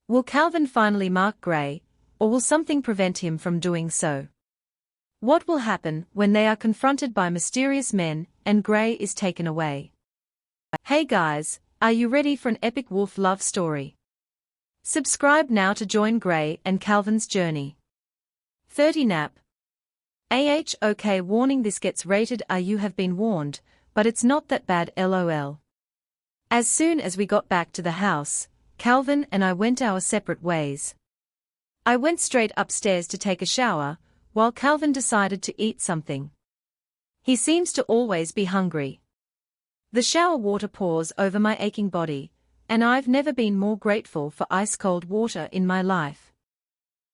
Will Calvin finally mark Grey, or will something prevent him from doing so? What will happen when they are confronted by mysterious men and Grey is taken away? Hey guys, are you ready for an epic wolf love story? Subscribe now to join Grey and Calvin's journey. 30 nap. Okay, warning, this gets rated R. You have been warned, but it's not that bad, lol. As soon as we got back to the house, Calvin and I went our separate ways. I went straight upstairs to take a shower, while Calvin decided to eat something. He seems to always be hungry. The shower water pours over my aching body, and I've never been more grateful for ice-cold water in my life.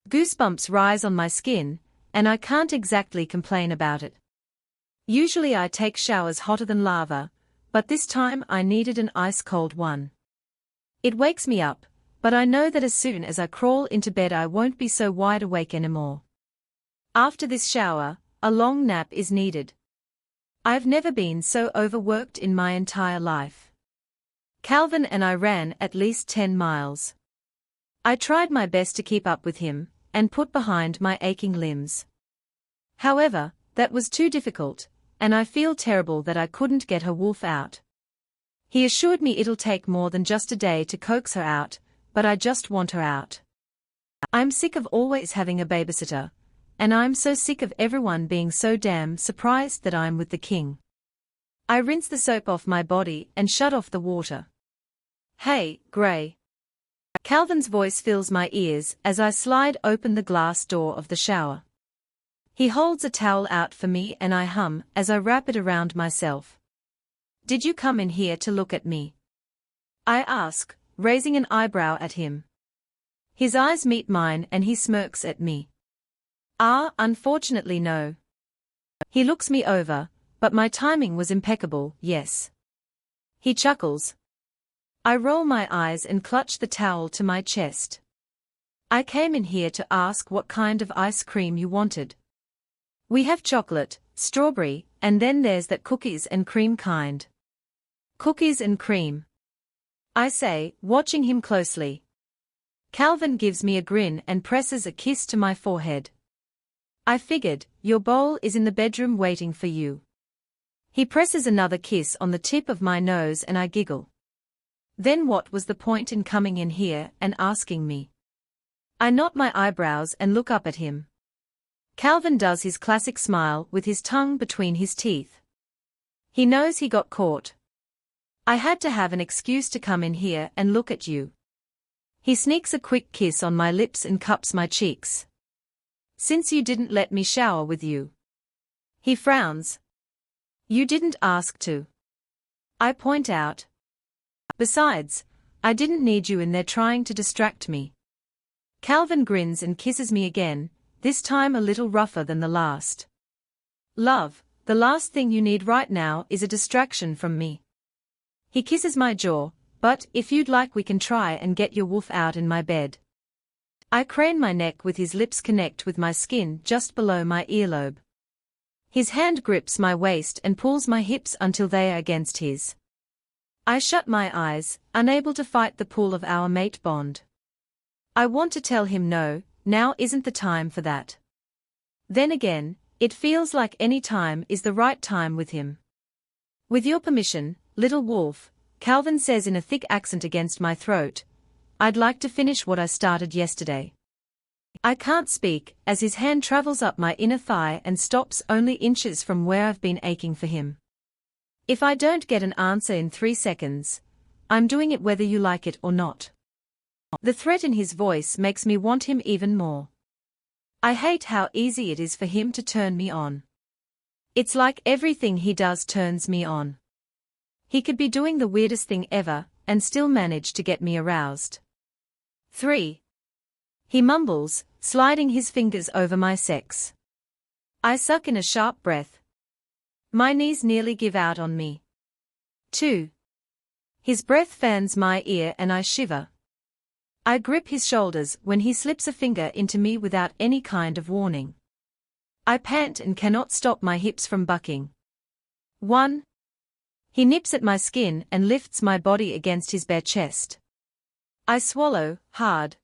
Goosebumps rise on my skin, and I can't exactly complain about it. Usually I take showers hotter than lava, but this time I needed an ice-cold one. It wakes me up, but I know that as soon as I crawl into bed I won't be so wide awake anymore. After this shower, a long nap is needed. I've never been so overworked in my entire life. Calvin and I ran at least 10 miles. I tried my best to keep up with him, and put behind my aching limbs. However, that was too difficult, and I feel terrible that I couldn't get her wolf out. He assured me it'll take more than just a day to coax her out, but I just want her out. I'm sick of always having a babysitter, and I'm so sick of everyone being so damn surprised that I'm with the king. I rinse the soap off my body and shut off the water. Hey, Grey. Calvin's voice fills my ears as I slide open the glass door of the shower. He holds a towel out for me and I hum as I wrap it around myself. Did you come in here to look at me? I ask, raising an eyebrow at him. His eyes meet mine and he smirks at me. Unfortunately no. He looks me over, but my timing was impeccable, yes. He chuckles. I roll my eyes and clutch the towel to my chest. I came in here to ask what kind of ice cream you wanted. We have chocolate, strawberry, and then there's that cookies and cream kind. Cookies and cream, I say, watching him closely. Calvin gives me a grin and presses a kiss to my forehead. I figured, your bowl is in the bedroom waiting for you. He presses another kiss on the tip of my nose and I giggle. Then what was the point in coming in here and asking me? I knot my eyebrows and look up at him. Calvin does his classic smile with his tongue between his teeth. He knows he got caught. I had to have an excuse to come in here and look at you. He sneaks a quick kiss on my lips and cups my cheeks. Since you didn't let me shower with you. He frowns. You didn't ask to. I point out. Besides, I didn't need you in there trying to distract me. Calvin grins and kisses me again, this time a little rougher than the last. Love, the last thing you need right now is a distraction from me. He kisses my jaw, but if you'd like we can try and get your wolf out in my bed. I crane my neck with his lips connect with my skin just below my earlobe. His hand grips my waist and pulls my hips until they are against his. I shut my eyes, unable to fight the pull of our mate bond. I want to tell him no, now isn't the time for that. Then again, it feels like any time is the right time with him. With your permission, little wolf, Calvin says in a thick accent against my throat, I'd like to finish what I started yesterday. I can't speak, as his hand travels up my inner thigh and stops only inches from where I've been aching for him. If I don't get an answer in 3 seconds, I'm doing it whether you like it or not. The threat in his voice makes me want him even more. I hate how easy it is for him to turn me on. It's like everything he does turns me on. He could be doing the weirdest thing ever, and still manage to get me aroused. 3. He mumbles, sliding his fingers over my sex. I suck in a sharp breath. My knees nearly give out on me. 2. His breath fans my ear and I shiver. I grip his shoulders when he slips a finger into me without any kind of warning. I pant and cannot stop my hips from bucking. 1. He nips at my skin and lifts my body against his bare chest. I swallow, hard.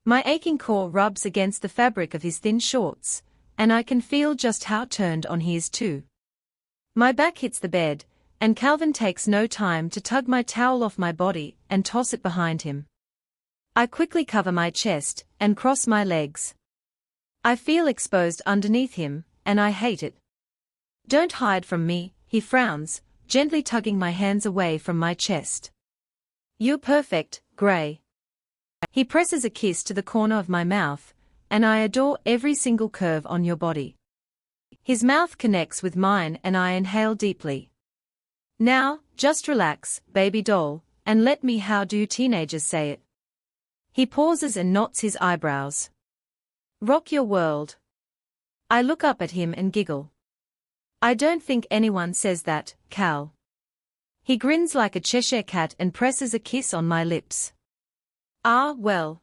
My aching core rubs against the fabric of his thin shorts, and I can feel just how turned on he is too. My back hits the bed, and Calvin takes no time to tug my towel off my body and toss it behind him. I quickly cover my chest and cross my legs. I feel exposed underneath him, and I hate it. Don't hide from me, he frowns, gently tugging my hands away from my chest. You're perfect, Grey. He presses a kiss to the corner of my mouth, and I adore every single curve on your body. His mouth connects with mine and I inhale deeply. Now, just relax, baby doll, and let me, how do teenagers say it? He pauses and knots his eyebrows. Rock your world. I look up at him and giggle. I don't think anyone says that, Cal. He grins like a Cheshire cat and presses a kiss on my lips. Ah, well.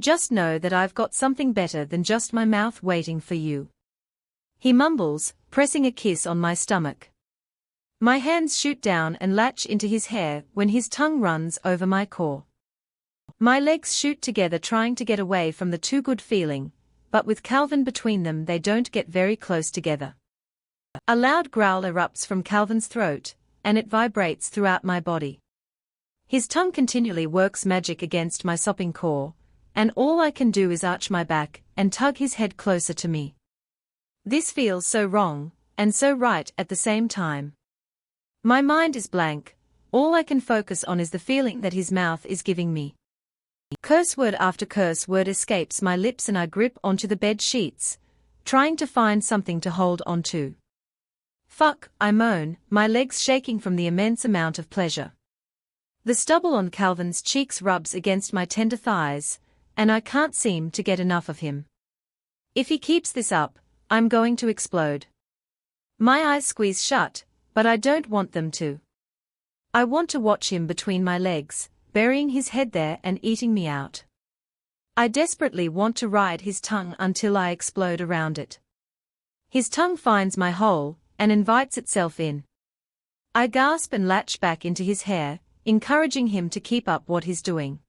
Just know that I've got something better than just my mouth waiting for you. He mumbles, pressing a kiss on my stomach. My hands shoot down and latch into his hair when his tongue runs over my core. My legs shoot together trying to get away from the too good feeling, but with Calvin between them they don't get very close together. A loud growl erupts from Calvin's throat, and it vibrates throughout my body. His tongue continually works magic against my sopping core, and all I can do is arch my back and tug his head closer to me. This feels so wrong, and so right at the same time. My mind is blank, all I can focus on is the feeling that his mouth is giving me. Curse word after curse word escapes my lips and I grip onto the bed sheets, trying to find something to hold onto. Fuck, I moan, my legs shaking from the immense amount of pleasure. The stubble on Calvin's cheeks rubs against my tender thighs, and I can't seem to get enough of him. If he keeps this up, I'm going to explode. My eyes squeeze shut, but I don't want them to. I want to watch him between my legs, burying his head there and eating me out. I desperately want to ride his tongue until I explode around it. His tongue finds my hole, and invites itself in. I gasp and latch back into his hair, encouraging him to keep up what he's doing.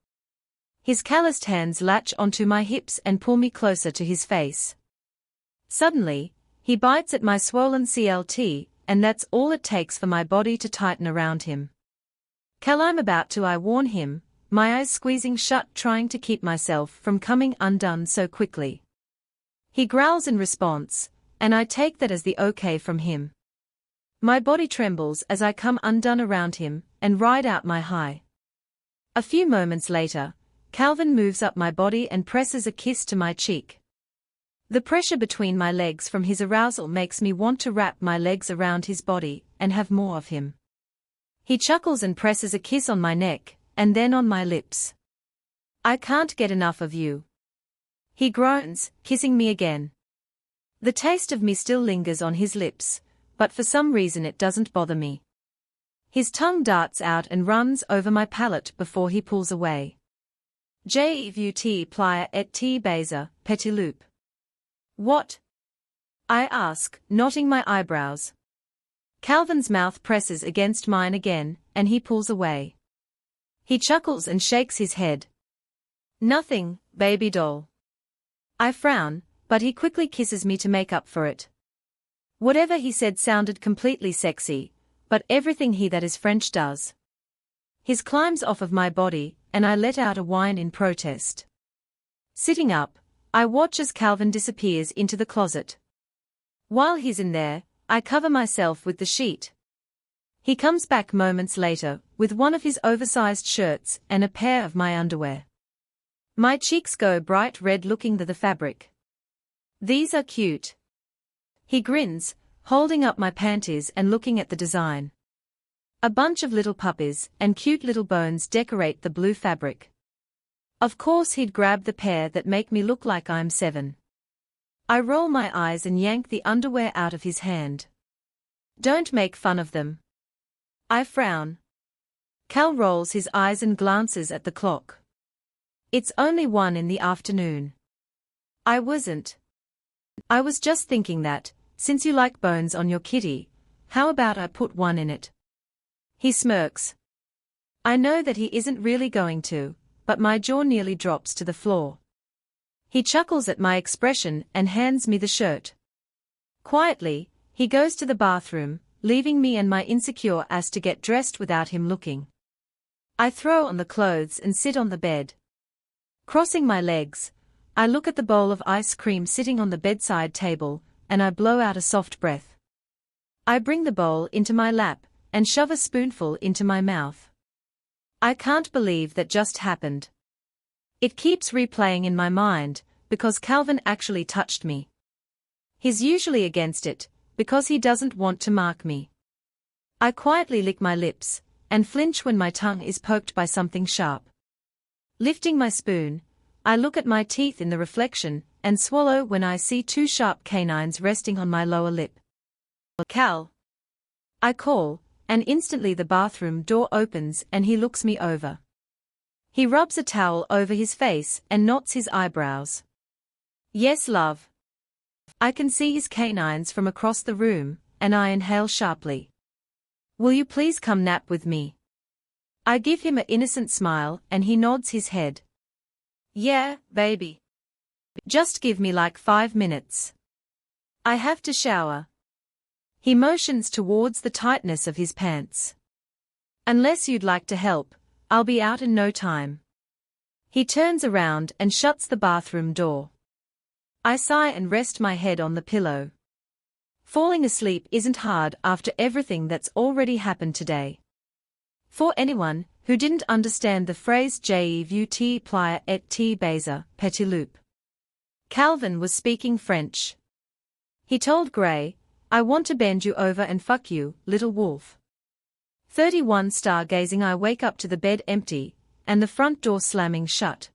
His calloused hands latch onto my hips and pull me closer to his face. Suddenly, he bites at my swollen CLT, and that's all it takes for my body to tighten around him. Cal, I'm about to, I warn him, my eyes squeezing shut trying to keep myself from coming undone so quickly. He growls in response, and I take that as the okay from him. My body trembles as I come undone around him, and ride out my high. A few moments later, Calvin moves up my body and presses a kiss to my cheek. The pressure between my legs from his arousal makes me want to wrap my legs around his body, and have more of him. He chuckles and presses a kiss on my neck, and then on my lips. I can't get enough of you. He groans, kissing me again. The taste of me still lingers on his lips, but for some reason it doesn't bother me. His tongue darts out and runs over my palate before he pulls away. Je plier et te baiser, petit loup. What? I ask, knotting my eyebrows. Calvin's mouth presses against mine again, and he pulls away. He chuckles and shakes his head. Nothing, baby doll. I frown, but he quickly kisses me to make up for it. Whatever he said sounded completely sexy, but everything he that is French does. His climbs off of my body, and I let out a whine in protest. Sitting up, I watch as Calvin disappears into the closet. While he's in there, I cover myself with the sheet. He comes back moments later, with one of his oversized shirts and a pair of my underwear. My cheeks go bright red looking at the fabric. These are cute. He grins, holding up my panties and looking at the design. A bunch of little puppies and cute little bones decorate the blue fabric. Of course he'd grab the pair that make me look like I'm 7. I roll my eyes and yank the underwear out of his hand. Don't make fun of them. I frown. Cal rolls his eyes and glances at the clock. It's only 1 in the afternoon. I wasn't. I was just thinking that, since you like bones on your kitty, how about I put one in it? He smirks. I know that he isn't really going to, but my jaw nearly drops to the floor. He chuckles at my expression and hands me the shirt. Quietly, he goes to the bathroom, leaving me and my insecure ass to get dressed without him looking. I throw on the clothes and sit on the bed. Crossing my legs, I look at the bowl of ice cream sitting on the bedside table, and I blow out a soft breath. I bring the bowl into my lap, and shove a spoonful into my mouth. I can't believe that just happened. It keeps replaying in my mind, because Calvin actually touched me. He's usually against it, because he doesn't want to mark me. I quietly lick my lips, and flinch when my tongue is poked by something sharp. Lifting my spoon, I look at my teeth in the reflection, and swallow when I see two sharp canines resting on my lower lip. Cal! I call, and instantly the bathroom door opens and he looks me over. He rubs a towel over his face and knots his eyebrows. Yes, love. I can see his canines from across the room, and I inhale sharply. Will you please come nap with me? I give him an innocent smile and he nods his head. Yeah, baby. Just give me like 5 minutes. I have to shower. He motions towards the tightness of his pants. Unless you'd like to help, I'll be out in no time. He turns around and shuts the bathroom door. I sigh and rest my head on the pillow. Falling asleep isn't hard after everything that's already happened today. For anyone who didn't understand the phrase je vu te plier et te baiser, petit loup, Calvin was speaking French. He told Gray, I want to bend you over and fuck you, little wolf. 31 stargazing. I wake up to the bed empty, and the front door slamming shut.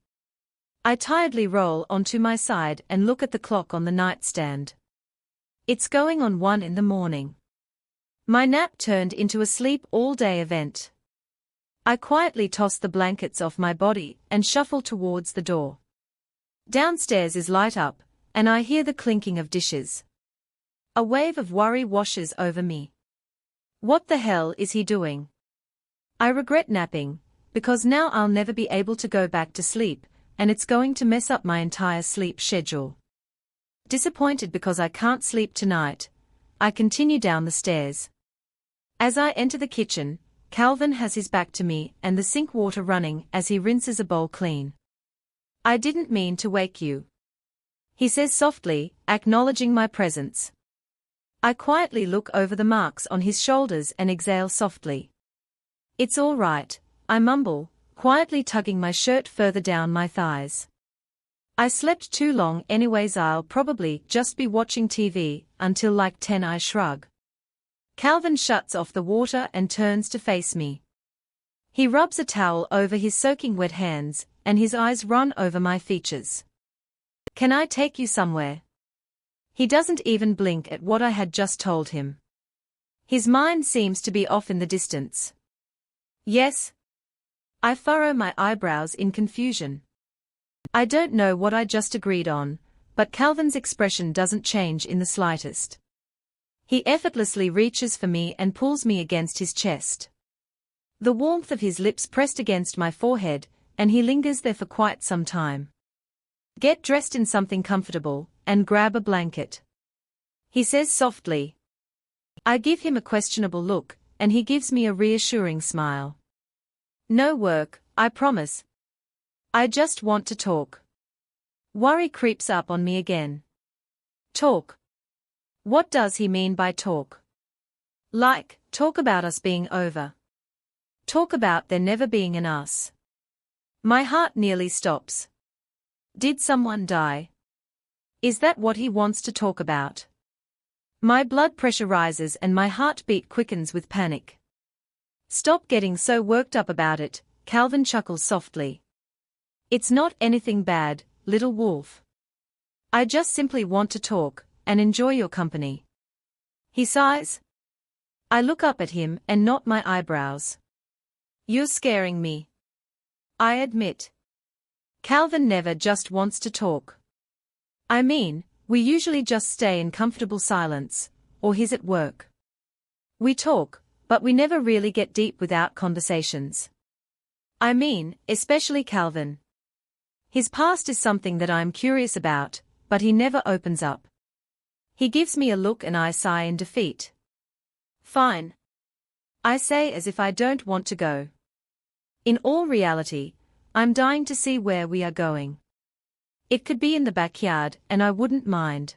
I tiredly roll onto my side and look at the clock on the nightstand. It's going on 1 in the morning. My nap turned into a sleep-all-day event. I quietly toss the blankets off my body and shuffle towards the door. Downstairs is light up, and I hear the clinking of dishes. A wave of worry washes over me. What the hell is he doing? I regret napping, because now I'll never be able to go back to sleep, and it's going to mess up my entire sleep schedule. Disappointed because I can't sleep tonight, I continue down the stairs. As I enter the kitchen, Calvin has his back to me and the sink water running as he rinses a bowl clean. I didn't mean to wake you, he says softly, acknowledging my presence. I quietly look over the marks on his shoulders and exhale softly. It's all right, I mumble, quietly tugging my shirt further down my thighs. I slept too long anyways. I'll probably just be watching TV until like 10. I shrug. Calvin shuts off the water and turns to face me. He rubs a towel over his soaking wet hands, and his eyes run over my features. Can I take you somewhere? He doesn't even blink at what I had just told him. His mind seems to be off in the distance. Yes. I furrow my eyebrows in confusion. I don't know what I just agreed on, but Calvin's expression doesn't change in the slightest. He effortlessly reaches for me and pulls me against his chest. The warmth of his lips pressed against my forehead, and he lingers there for quite some time. Get dressed in something comfortable, and grab a blanket, he says softly. I give him a questionable look, and he gives me a reassuring smile. No work, I promise. I just want to talk. Worry creeps up on me again. Talk? What does he mean by talk? Like, talk about us being over. Talk about there never being an us. My heart nearly stops. Did someone die? Is that what he wants to talk about? My blood pressure rises and my heartbeat quickens with panic. Stop getting so worked up about it, Calvin chuckles softly. It's not anything bad, little wolf. I just simply want to talk, and enjoy your company. He sighs. I look up at him and knot my eyebrows. You're scaring me, I admit. Calvin never just wants to talk. I mean, we usually just stay in comfortable silence, or he's at work. We talk, but we never really get deep without conversations. I mean, especially Calvin. His past is something that I'm curious about, but he never opens up. He gives me a look and I sigh in defeat. Fine. I say as if I don't want to go. In all reality, I'm dying to see where we are going. It could be in the backyard and I wouldn't mind.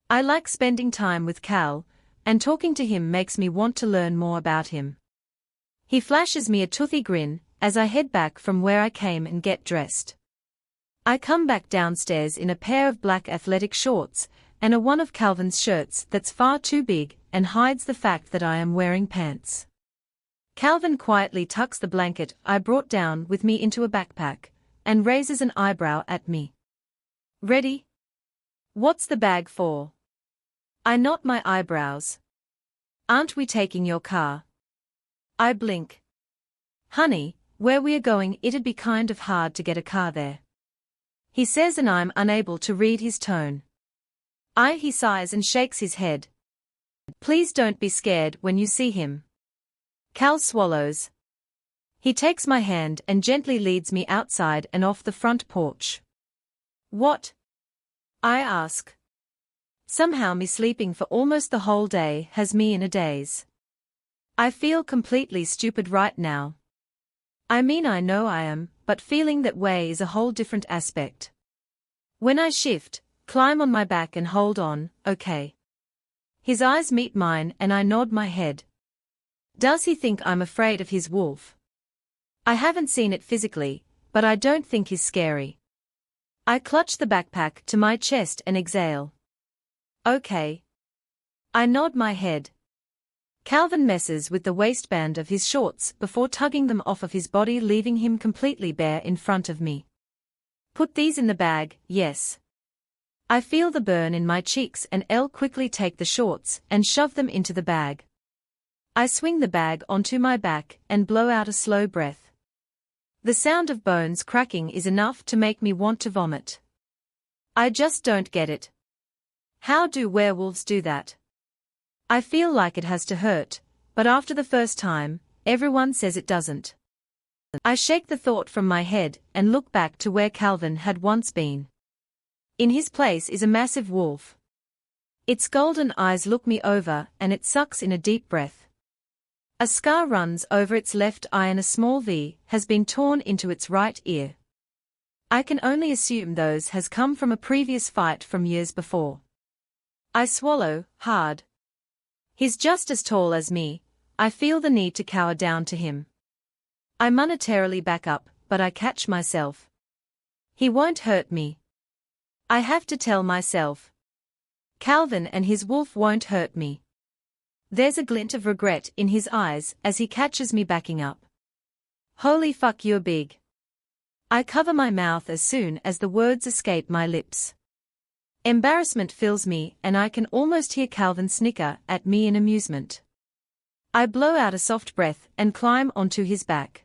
I like spending time with Cal, and talking to him makes me want to learn more about him. He flashes me a toothy grin as I head back from where I came and get dressed. I come back downstairs in a pair of black athletic shorts and one of Calvin's shirts that's far too big and hides the fact that I am wearing pants. Calvin quietly tucks the blanket I brought down with me into a backpack and raises an eyebrow at me. Ready? What's the bag for? I knot my eyebrows. Aren't we taking your car? I blink. Honey, where we are going it'd be kind of hard to get a car there. He says and I'm unable to read his tone. He sighs and shakes his head. Please don't be scared when you see him. Cal swallows. He takes my hand and gently leads me outside and off the front porch. What? I ask. Somehow me sleeping for almost the whole day has me in a daze. I feel completely stupid right now. I mean I know I am, but feeling that way is a whole different aspect. When I shift, climb on my back and hold on, okay. His eyes meet mine and I nod my head. Does he think I'm afraid of his wolf? I haven't seen it physically, but I don't think he's scary. I clutch the backpack to my chest and exhale. Okay. I nod my head. Calvin messes with the waistband of his shorts before tugging them off of his body, leaving him completely bare in front of me. Put these in the bag, yes. I feel the burn in my cheeks and I'll quickly take the shorts and shove them into the bag. I swing the bag onto my back and blow out a slow breath. The sound of bones cracking is enough to make me want to vomit. I just don't get it. How do werewolves do that? I feel like it has to hurt, but after the first time, everyone says it doesn't. I shake the thought from my head and look back to where Calvin had once been. In his place is a massive wolf. Its golden eyes look me over and it sucks in a deep breath. A scar runs over its left eye and a small V has been torn into its right ear. I can only assume those has come from a previous fight from years before. I swallow hard. He's just as tall as me. I feel the need to cower down to him. I monetarily back up, but I catch myself. He won't hurt me. I have to tell myself. Calvin and his wolf won't hurt me. There's a glint of regret in his eyes as he catches me backing up. Holy fuck, you're big. I cover my mouth as soon as the words escape my lips. Embarrassment fills me and I can almost hear Calvin snicker at me in amusement. I blow out a soft breath and climb onto his back.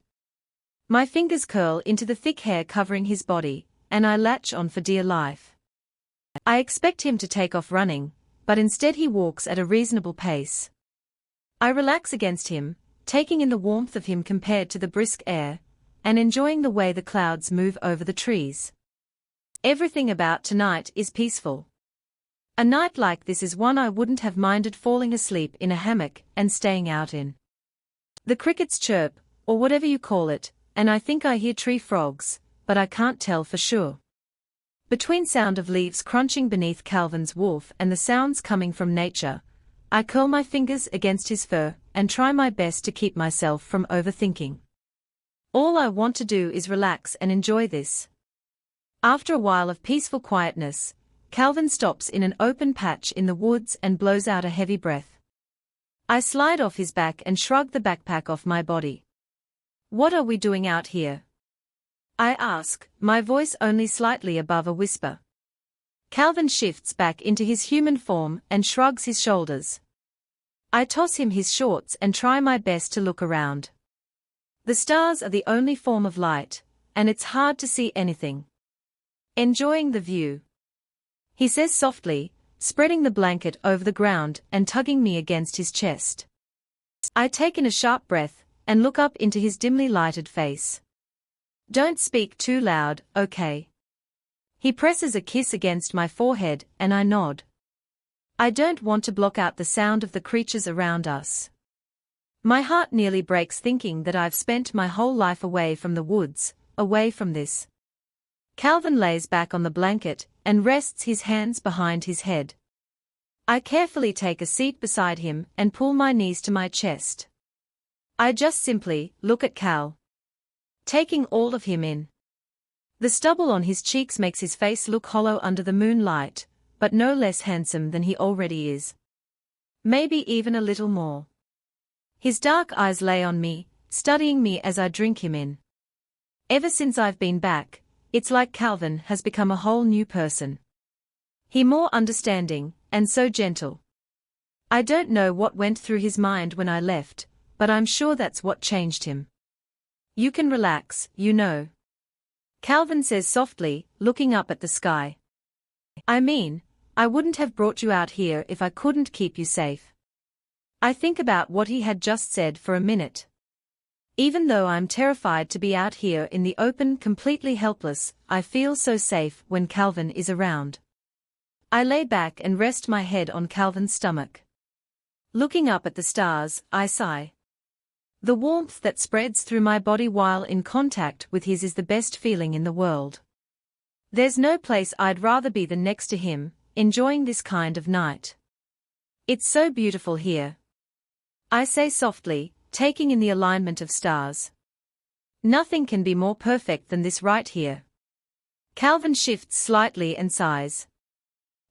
My fingers curl into the thick hair covering his body, and I latch on for dear life. I expect him to take off running, but instead he walks at a reasonable pace. I relax against him, taking in the warmth of him compared to the brisk air, and enjoying the way the clouds move over the trees. Everything about tonight is peaceful. A night like this is one I wouldn't have minded falling asleep in a hammock and staying out in. The crickets chirp, or whatever you call it, and I think I hear tree frogs, but I can't tell for sure. Between sound of leaves crunching beneath Calvin's wolf and the sounds coming from nature, I curl my fingers against his fur and try my best to keep myself from overthinking. All I want to do is relax and enjoy this. After a while of peaceful quietness, Calvin stops in an open patch in the woods and blows out a heavy breath. I slide off his back and shrug the backpack off my body. What are we doing out here? I ask, my voice only slightly above a whisper. Calvin shifts back into his human form and shrugs his shoulders. I toss him his shorts and try my best to look around. The stars are the only form of light, and it's hard to see anything. Enjoying the view? He says softly, spreading the blanket over the ground and tugging me against his chest. I take in a sharp breath and look up into his dimly lighted face. Don't speak too loud, okay? He presses a kiss against my forehead, and I nod. I don't want to block out the sound of the creatures around us. My heart nearly breaks thinking that I've spent my whole life away from the woods, away from this. Calvin lays back on the blanket and rests his hands behind his head. I carefully take a seat beside him and pull my knees to my chest. I just simply look at Cal, taking all of him in. The stubble on his cheeks makes his face look hollow under the moonlight, but no less handsome than he already is. Maybe even a little more. His dark eyes lay on me, studying me as I drink him in. Ever since I've been back, it's like Calvin has become a whole new person. He more understanding, and so gentle. I don't know what went through his mind when I left, but I'm sure that's what changed him. You can relax, you know. Calvin says softly, looking up at the sky. I mean, I wouldn't have brought you out here if I couldn't keep you safe. I think about what he had just said for a minute. Even though I'm terrified to be out here in the open, completely helpless, I feel so safe when Calvin is around. I lay back and rest my head on Calvin's stomach. Looking up at the stars, I sigh. The warmth that spreads through my body while in contact with his is the best feeling in the world. There's no place I'd rather be than next to him, enjoying this kind of night. It's so beautiful here. I say softly, taking in the alignment of stars. Nothing can be more perfect than this right here. Calvin shifts slightly and sighs.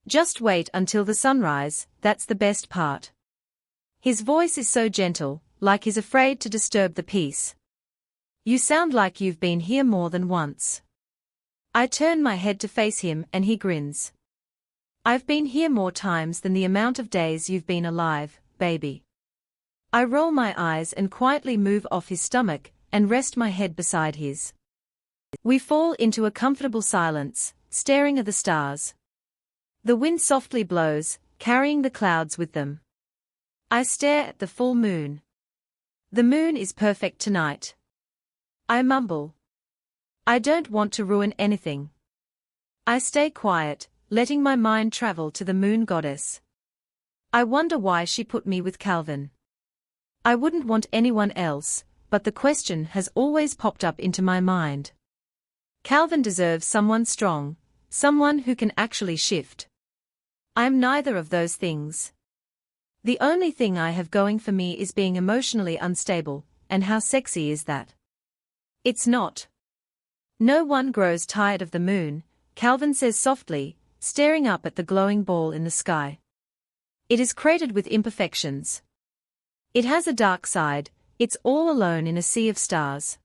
Just wait until the sunrise, that's the best part. His voice is so gentle, like he's afraid to disturb the peace. You sound like you've been here more than once. I turn my head to face him and he grins. I've been here more times than the amount of days you've been alive, baby. I roll my eyes and quietly move off his stomach and rest my head beside his. We fall into a comfortable silence, staring at the stars. The wind softly blows, carrying the clouds with them. I stare at the full moon. The moon is perfect tonight. I mumble. I don't want to ruin anything. I stay quiet, letting my mind travel to the moon goddess. I wonder why she put me with Calvin. I wouldn't want anyone else, but the question has always popped up into my mind. Calvin deserves someone strong, someone who can actually shift. I'm neither of those things. The only thing I have going for me is being emotionally unstable, and how sexy is that? It's not. No one grows tired of the moon, Calvin says softly, staring up at the glowing ball in the sky. It is cratered with imperfections. It has a dark side, it's all alone in a sea of stars.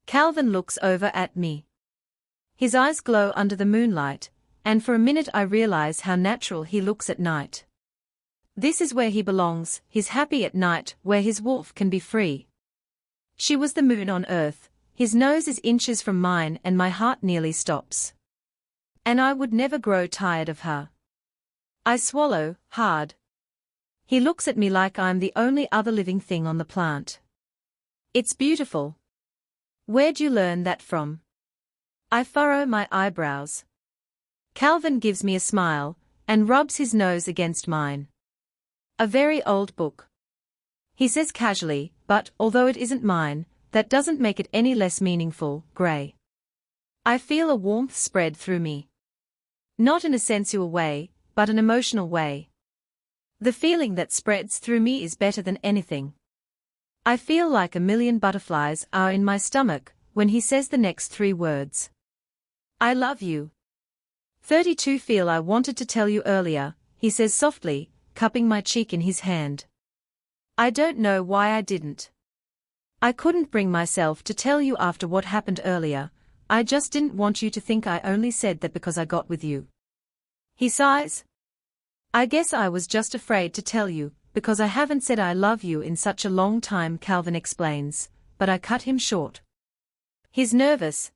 Calvin looks over at me. His eyes glow under the moonlight, and for a minute I realize how natural he looks at night. This is where he belongs, he's happy at night, where his wolf can be free. She was the moon on earth, his nose is inches from mine and my heart nearly stops. And I would never grow tired of her. I swallow, hard. He looks at me like I'm the only other living thing on the plant. It's beautiful. Where'd you learn that from? I furrow my eyebrows. Calvin gives me a smile, and rubs his nose against mine. A very old book. He says casually, but, although it isn't mine, that doesn't make it any less meaningful, Gray. I feel a warmth spread through me. Not in a sensual way, but an emotional way. The feeling that spreads through me is better than anything. I feel like a million butterflies are in my stomach when he says the next 3 words. I love you. 32 Feel I wanted to tell you earlier, he says softly, cupping my cheek in his hand. I don't know why I didn't. I couldn't bring myself to tell you after what happened earlier, I just didn't want you to think I only said that because I got with you. He sighs. I guess I was just afraid to tell you, because I haven't said I love you in such a long time, Calvin explains, but I cut him short. He's nervous.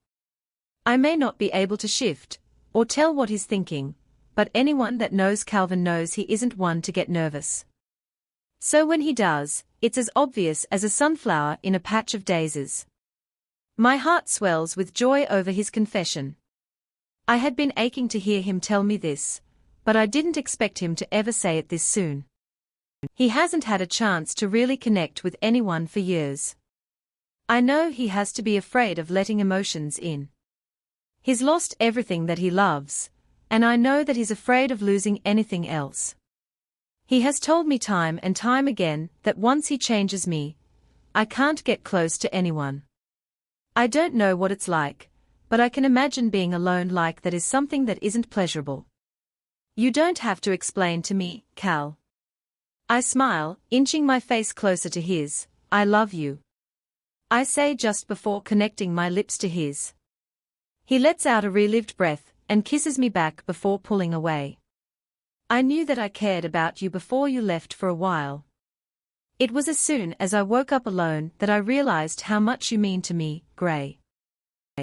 I may not be able to shift, or tell what he's thinking, but anyone that knows Calvin knows he isn't one to get nervous. So when he does, it's as obvious as a sunflower in a patch of daisies. My heart swells with joy over his confession. I had been aching to hear him tell me this, but I didn't expect him to ever say it this soon. He hasn't had a chance to really connect with anyone for years. I know he has to be afraid of letting emotions in. He's lost everything that he loves, and I know that he's afraid of losing anything else. He has told me time and time again that once he changes me, I can't get close to anyone. I don't know what it's like, but I can imagine being alone like that is something that isn't pleasurable. You don't have to explain to me, Cal. I smile, inching my face closer to his. I love you. I say just before connecting my lips to his. He lets out a relived breath and kisses me back before pulling away. I knew that I cared about you before you left for a while. It was as soon as I woke up alone that I realized how much you mean to me, Gray.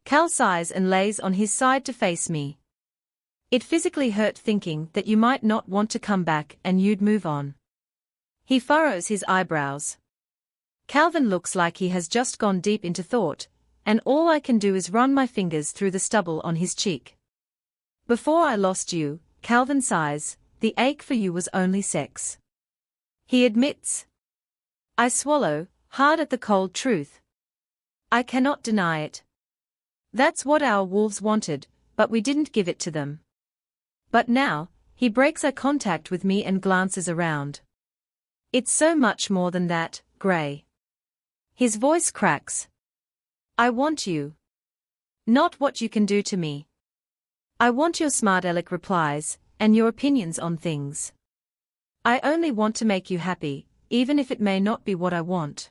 Cal sighs and lays on his side to face me. It physically hurt thinking that you might not want to come back and you'd move on. He furrows his eyebrows. Calvin looks like he has just gone deep into thought, and all I can do is run my fingers through the stubble on his cheek. Before I lost you, Calvin sighs, the ache for you was only sex. He admits. I swallow, hard at the cold truth. I cannot deny it. That's what our wolves wanted, but we didn't give it to them. But now, he breaks eye contact with me and glances around. It's so much more than that, Gray. His voice cracks. I want you. Not what you can do to me. I want your smart aleck replies, and your opinions on things. I only want to make you happy, even if it may not be what I want.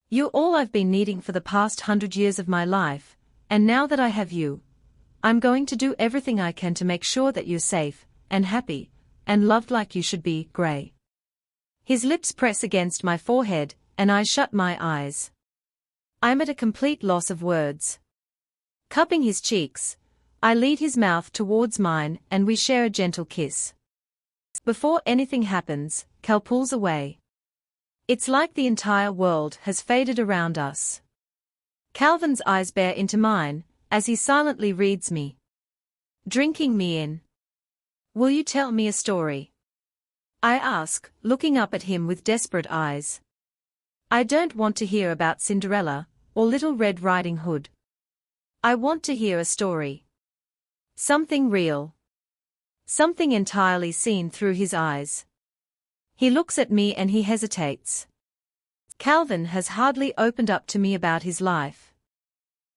You're all I've been needing for the past 100 years of my life, and now that I have you, I'm going to do everything I can to make sure that you're safe, and happy, and loved like you should be, Gray. His lips press against my forehead, and I shut my eyes. I'm at a complete loss of words. Cupping his cheeks, I lead his mouth towards mine and we share a gentle kiss. Before anything happens, Cal pulls away. It's like the entire world has faded around us. Calvin's eyes bear into mine, as he silently reads me. Drinking me in. Will you tell me a story? I ask, looking up at him with desperate eyes. I don't want to hear about Cinderella, or Little Red Riding Hood. I want to hear a story. Something real. Something entirely seen through his eyes. He looks at me and he hesitates. Calvin has hardly opened up to me about his life.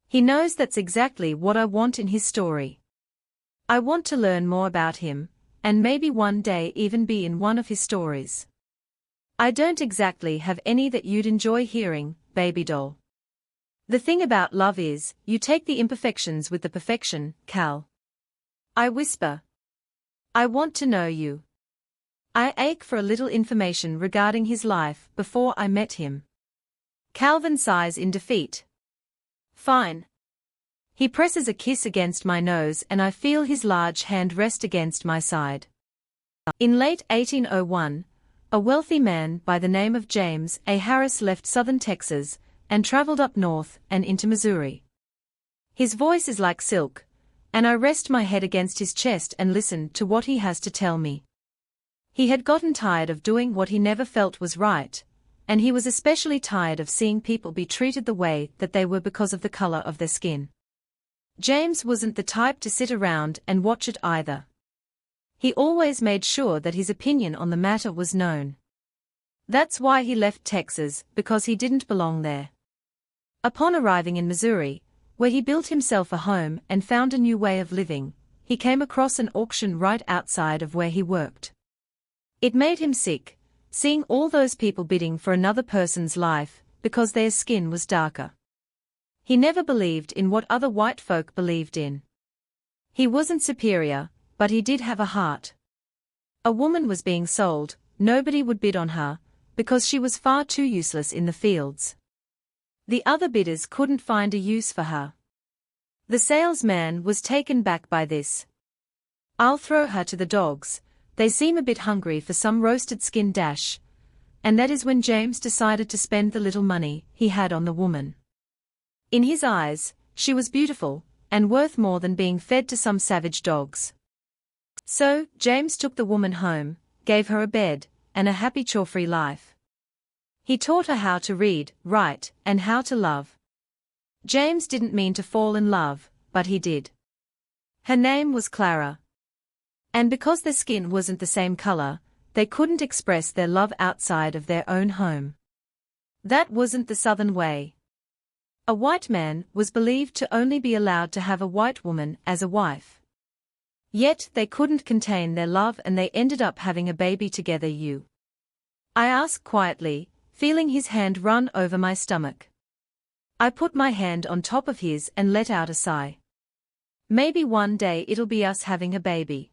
He knows that's exactly what I want in his story. I want to learn more about him, and maybe one day even be in one of his stories. I don't exactly have any that you'd enjoy hearing, baby doll. The thing about love is, you take the imperfections with the perfection, Cal. I whisper. I want to know you. I ache for a little information regarding his life before I met him. Calvin sighs in defeat. Fine. He presses a kiss against my nose and I feel his large hand rest against my side. In late 1801, a wealthy man by the name of James A. Harris left southern Texas and traveled up north and into Missouri. His voice is like silk, and I rest my head against his chest and listen to what he has to tell me. He had gotten tired of doing what he never felt was right, and he was especially tired of seeing people be treated the way that they were because of the color of their skin. James wasn't the type to sit around and watch it either. He always made sure that his opinion on the matter was known. That's why he left Texas, because he didn't belong there. Upon arriving in Missouri, where he built himself a home and found a new way of living, he came across an auction right outside of where he worked. It made him sick, seeing all those people bidding for another person's life, because their skin was darker. He never believed in what other white folk believed in. He wasn't superior, but he did have a heart. A woman was being sold, nobody would bid on her, because she was far too useless in the fields. The other bidders couldn't find a use for her. The salesman was taken back by this. I'll throw her to the dogs, they seem a bit hungry for some roasted skin dash. And that is when James decided to spend the little money he had on the woman. In his eyes, she was beautiful, and worth more than being fed to some savage dogs. So, James took the woman home, gave her a bed, and a happy chore-free life. He taught her how to read, write, and how to love. James didn't mean to fall in love, but he did. Her name was Clara. And because their skin wasn't the same color, they couldn't express their love outside of their own home. That wasn't the Southern way. A white man was believed to only be allowed to have a white woman as a wife. Yet they couldn't contain their love and they ended up having a baby together. I asked quietly, feeling his hand run over my stomach. I put my hand on top of his and let out a sigh. Maybe one day it'll be us having a baby.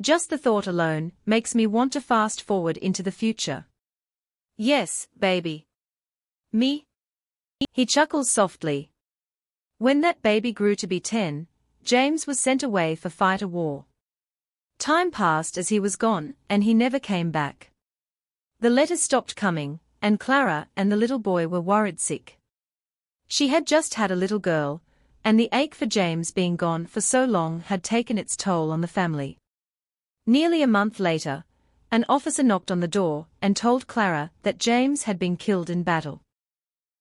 Just the thought alone makes me want to fast forward into the future. Yes, baby. Me? He chuckles softly. When that baby grew to be 10, James was sent away for fight a war. Time passed as he was gone, and he never came back. The letters stopped coming, and Clara and the little boy were worried sick. She had just had a little girl, and the ache for James being gone for so long had taken its toll on the family. Nearly a month later, an officer knocked on the door and told Clara that James had been killed in battle.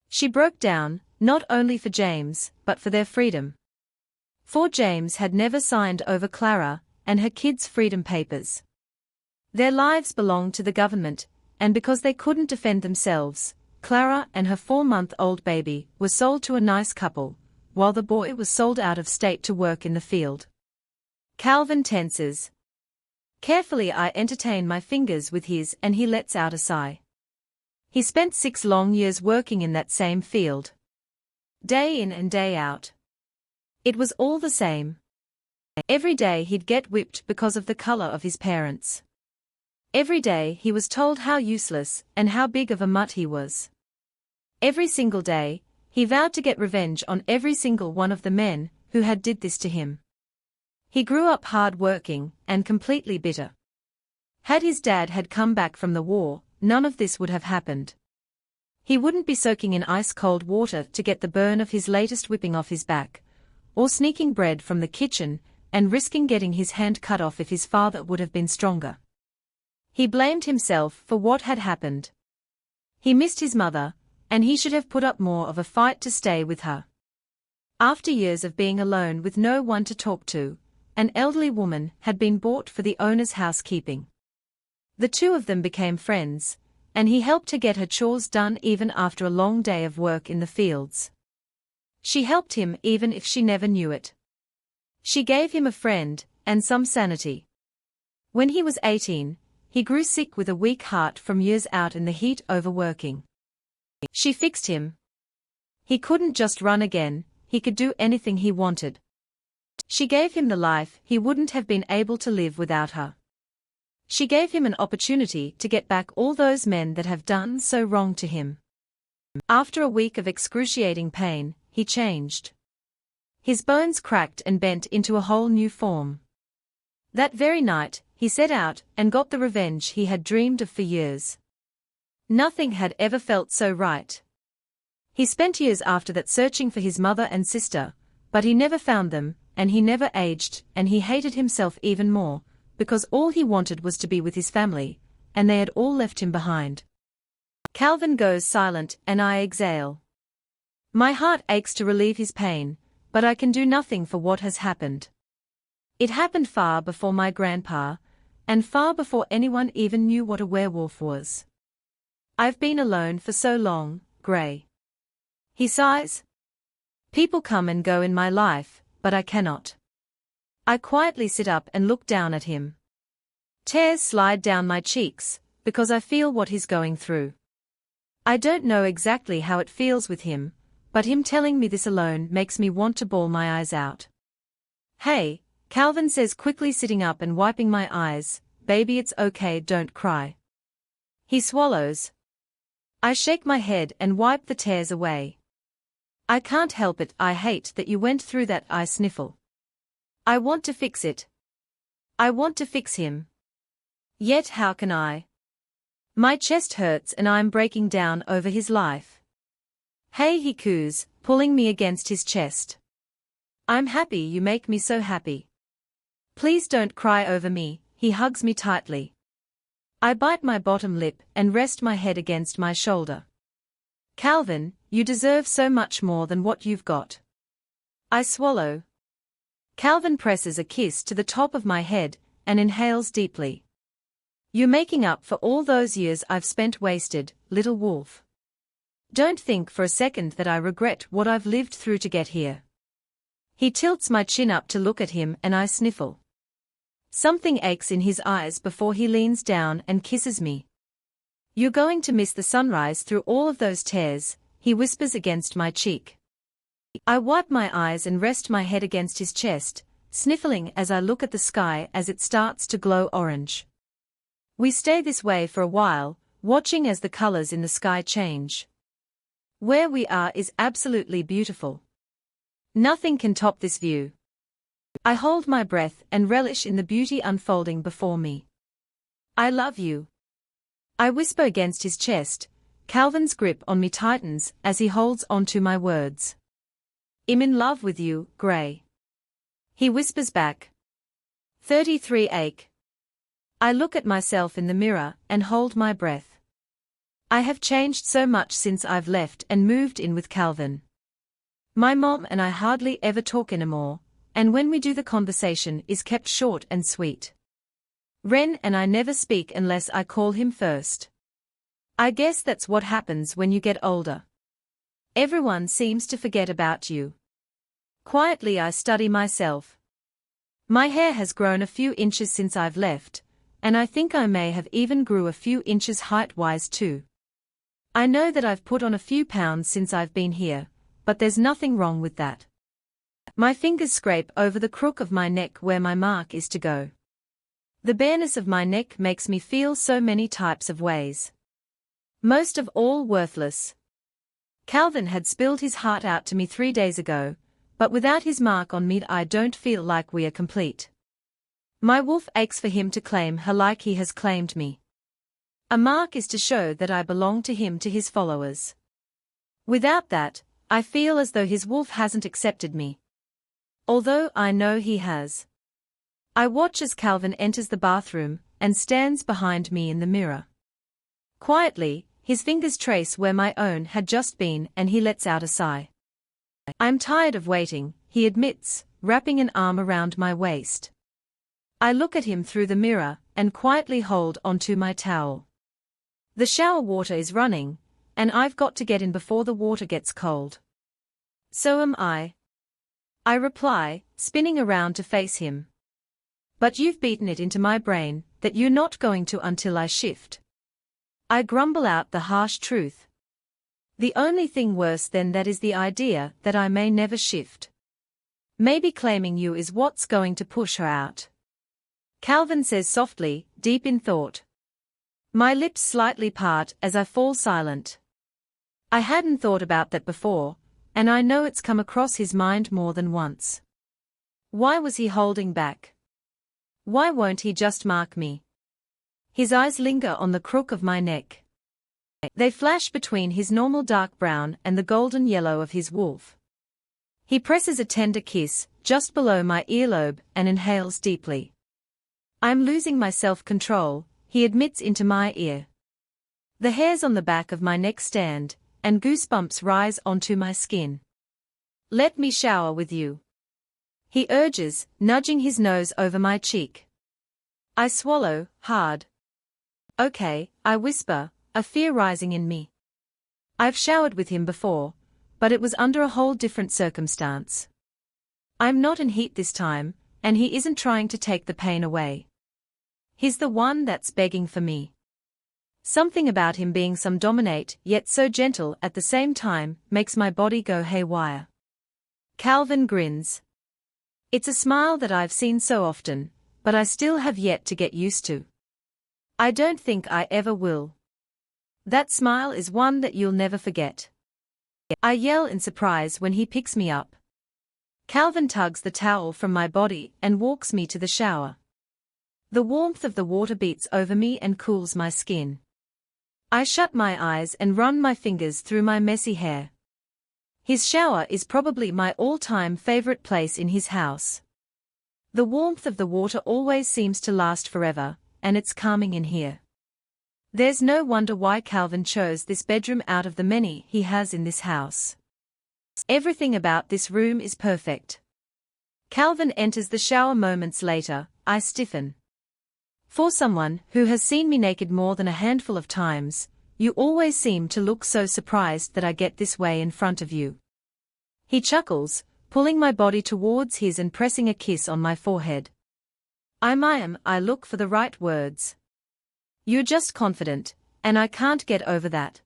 She broke down, not only for James, but for their freedom. For James had never signed over Clara and her kids' freedom papers. Their lives belonged to the government, and because they couldn't defend themselves, Clara and her 4-month-old baby were sold to a nice couple, while the boy was sold out of state to work in the field. Calvin tenses. Carefully I entertain my fingers with his and he lets out a sigh. He spent 6 long years working in that same field. Day in and day out. It was all the same. Every day he'd get whipped because of the color of his parents. Every day he was told how useless and how big of a mutt he was. Every single day, he vowed to get revenge on every single one of the men who had did this to him. He grew up hard-working and completely bitter. Had his dad had come back from the war, none of this would have happened. He wouldn't be soaking in ice-cold water to get the burn of his latest whipping off his back, or sneaking bread from the kitchen and risking getting his hand cut off if his father would have been stronger. He blamed himself for what had happened. He missed his mother, and he should have put up more of a fight to stay with her. After years of being alone with no one to talk to, an elderly woman had been bought for the owner's housekeeping. The two of them became friends, and he helped her get her chores done even after a long day of work in the fields. She helped him even if she never knew it. She gave him a friend, and some sanity. When he was 18, he grew sick with a weak heart from years out in the heat overworking. She fixed him. He couldn't just run again, he could do anything he wanted. She gave him the life he wouldn't have been able to live without her. She gave him an opportunity to get back all those men that have done so wrong to him. After a week of excruciating pain, he changed. His bones cracked and bent into a whole new form. That very night, he set out and got the revenge he had dreamed of for years. Nothing had ever felt so right. He spent years after that searching for his mother and sister, but he never found them, and he never aged, and he hated himself even more, because all he wanted was to be with his family, and they had all left him behind. Calvin goes silent and I exhale. My heart aches to relieve his pain, but I can do nothing for what has happened. It happened far before my grandpa, and far before anyone even knew what a werewolf was. I've been alone for so long, Gray. He sighs. People come and go in my life, but I cannot. I quietly sit up and look down at him. Tears slide down my cheeks, because I feel what he's going through. I don't know exactly how it feels with him, but him telling me this alone makes me want to bawl my eyes out. Hey, Calvin says quickly, sitting up and wiping my eyes, baby, it's okay, don't cry. He swallows. I shake my head and wipe the tears away. I can't help it, I hate that you went through that, I sniffle. I want to fix it. I want to fix him. Yet how can I? My chest hurts and I'm breaking down over his life. Hey, he coos, pulling me against his chest. I'm happy you make me so happy. Please don't cry over me, he hugs me tightly. I bite my bottom lip and rest my head against my shoulder. Calvin, you deserve so much more than what you've got. I swallow. Calvin presses a kiss to the top of my head and inhales deeply. You're making up for all those years I've spent wasted, little wolf. Don't think for a second that I regret what I've lived through to get here. He tilts my chin up to look at him and I sniffle. Something aches in his eyes before he leans down and kisses me. You're going to miss the sunrise through all of those tears, he whispers against my cheek. I wipe my eyes and rest my head against his chest, sniffling as I look at the sky as it starts to glow orange. We stay this way for a while, watching as the colors in the sky change. Where we are is absolutely beautiful. Nothing can top this view. I hold my breath and relish in the beauty unfolding before me. I love you. I whisper against his chest. Calvin's grip on me tightens as he holds onto my words. I'm in love with you, Gray. He whispers back. 33 ache. I look at myself in the mirror and hold my breath. I have changed so much since I've left and moved in with Calvin. My mom and I hardly ever talk anymore, and when we do the conversation is kept short and sweet. Ren and I never speak unless I call him first. I guess that's what happens when you get older. Everyone seems to forget about you. Quietly I study myself. My hair has grown a few inches since I've left, and I think I may have even grew a few inches height-wise too. I know that I've put on a few pounds since I've been here, but there's nothing wrong with that. My fingers scrape over the crook of my neck where my mark is to go. The bareness of my neck makes me feel so many types of ways. Most of all worthless. Calvin had spilled his heart out to me 3 days ago, but without his mark on me I don't feel like we are complete. My wolf aches for him to claim her like he has claimed me. A mark is to show that I belong to him, to his followers. Without that, I feel as though his wolf hasn't accepted me. Although I know he has. I watch as Calvin enters the bathroom and stands behind me in the mirror. Quietly, his fingers trace where my own had just been and he lets out a sigh. I'm tired of waiting, he admits, wrapping an arm around my waist. I look at him through the mirror and quietly hold onto my towel. The shower water is running, and I've got to get in before the water gets cold. So am I. I reply, spinning around to face him. But you've beaten it into my brain that you're not going to until I shift. I grumble out the harsh truth. The only thing worse than that is the idea that I may never shift. Maybe claiming you is what's going to push her out. Calvin says softly, deep in thought. My lips slightly part as I fall silent. I hadn't thought about that before, and I know it's come across his mind more than once. Why was he holding back? Why won't he just mark me? His eyes linger on the crook of my neck. They flash between his normal dark brown and the golden yellow of his wolf. He presses a tender kiss just below my earlobe and inhales deeply. I'm losing my self-control, he admits into my ear. The hairs on the back of my neck stand, and goosebumps rise onto my skin. Let me shower with you, he urges, nudging his nose over my cheek. I swallow, hard. Okay, I whisper, a fear rising in me. I've showered with him before, but it was under a whole different circumstance. I'm not in heat this time, and he isn't trying to take the pain away. He's the one that's begging for me. Something about him being some dominate yet so gentle at the same time makes my body go haywire. Calvin grins. It's a smile that I've seen so often, but I still have yet to get used to. I don't think I ever will. That smile is one that you'll never forget. I yell in surprise when he picks me up. Calvin tugs the towel from my body and walks me to the shower. The warmth of the water beats over me and cools my skin. I shut my eyes and run my fingers through my messy hair. His shower is probably my all-time favorite place in his house. The warmth of the water always seems to last forever, and it's calming in here. There's no wonder why Calvin chose this bedroom out of the many he has in this house. Everything about this room is perfect. Calvin enters the shower moments later. I stiffen. For someone who has seen me naked more than a handful of times, you always seem to look so surprised that I get this way in front of you. He chuckles, pulling my body towards his and pressing a kiss on my forehead. I look for the right words. You're just confident, and I can't get over that.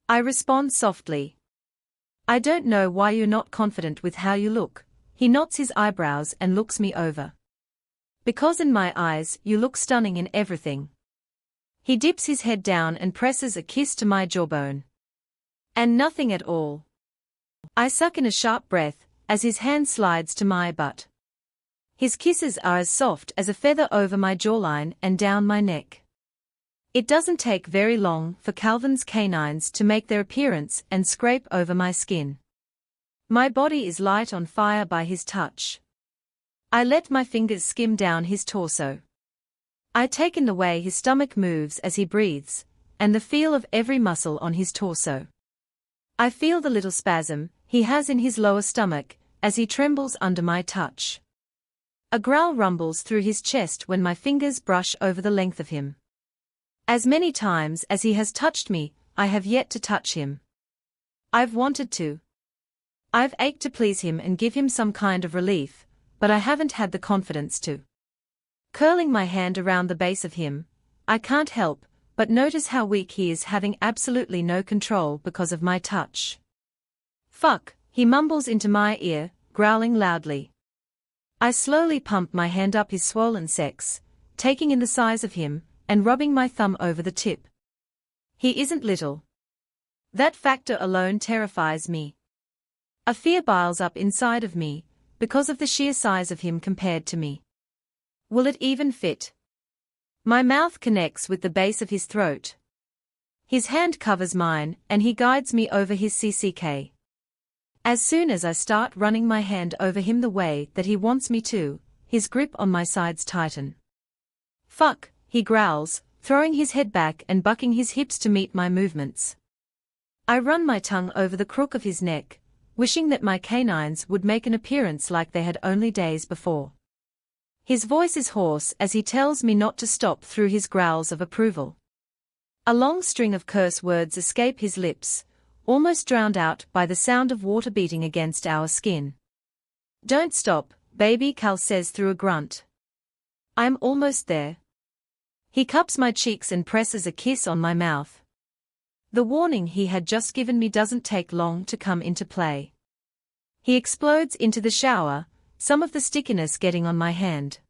I respond softly. I don't know why you're not confident with how you look. He knots his eyebrows and looks me over. Because in my eyes you look stunning in everything. He dips his head down and presses a kiss to my jawbone. And nothing at all. I suck in a sharp breath, as his hand slides to my butt. His kisses are as soft as a feather over my jawline and down my neck. It doesn't take very long for Calvin's canines to make their appearance and scrape over my skin. My body is light on fire by his touch. I let my fingers skim down his torso. I take in the way his stomach moves as he breathes, and the feel of every muscle on his torso. I feel the little spasm he has in his lower stomach as he trembles under my touch. A growl rumbles through his chest when my fingers brush over the length of him. As many times as he has touched me, I have yet to touch him. I've wanted to. I've ached to please him and give him some kind of relief, but I haven't had the confidence to. Curling my hand around the base of him, I can't help but notice how weak he is, having absolutely no control because of my touch. Fuck, he mumbles into my ear, growling loudly. I slowly pump my hand up his swollen sex, taking in the size of him, and rubbing my thumb over the tip. He isn't little. That factor alone terrifies me. A fear boils up inside of me, because of the sheer size of him compared to me. Will it even fit? My mouth connects with the base of his throat. His hand covers mine, and he guides me over his CCK. As soon as I start running my hand over him the way that he wants me to, his grip on my sides tighten. Fuck, he growls, throwing his head back and bucking his hips to meet my movements. I run my tongue over the crook of his neck, wishing that my canines would make an appearance like they had only days before. His voice is hoarse as he tells me not to stop through his growls of approval. A long string of curse words escape his lips, almost drowned out by the sound of water beating against our skin. Don't stop, baby, Cal says through a grunt. I'm almost there. He cups my cheeks and presses a kiss on my mouth. The warning he had just given me doesn't take long to come into play. He explodes into the shower, some of the stickiness getting on my hand.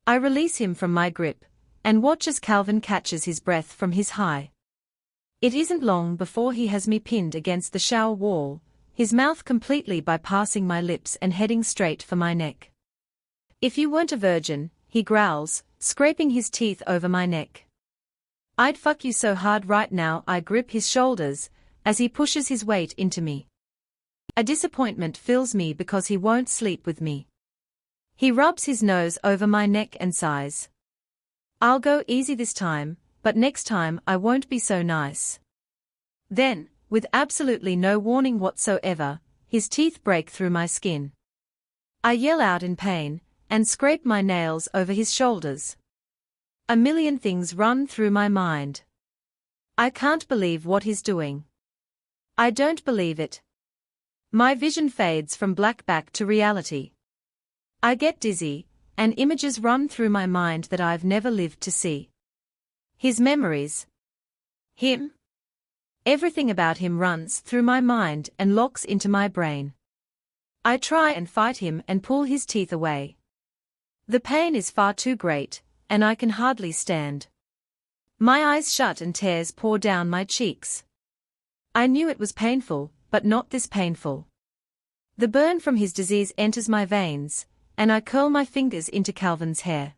I release him from my grip, and watch as Calvin catches his breath from his high. It isn't long before he has me pinned against the shower wall, his mouth completely bypassing my lips and heading straight for my neck. If you weren't a virgin, he growls, scraping his teeth over my neck. I'd fuck you so hard right now. I grip his shoulders, as he pushes his weight into me. A disappointment fills me because he won't sleep with me. He rubs his nose over my neck and sighs. I'll go easy this time, but next time I won't be so nice. Then, with absolutely no warning whatsoever, his teeth break through my skin. I yell out in pain, and scrape my nails over his shoulders. A million things run through my mind. I can't believe what he's doing. I don't believe it. My vision fades from black back to reality. I get dizzy, and images run through my mind that I've never lived to see. His memories. Him. Everything about him runs through my mind and locks into my brain. I try and fight him and pull his teeth away. The pain is far too great, and I can hardly stand. My eyes shut and tears pour down my cheeks. I knew it was painful, but not this painful. The burn from his disease enters my veins, and I curl my fingers into Calvin's hair.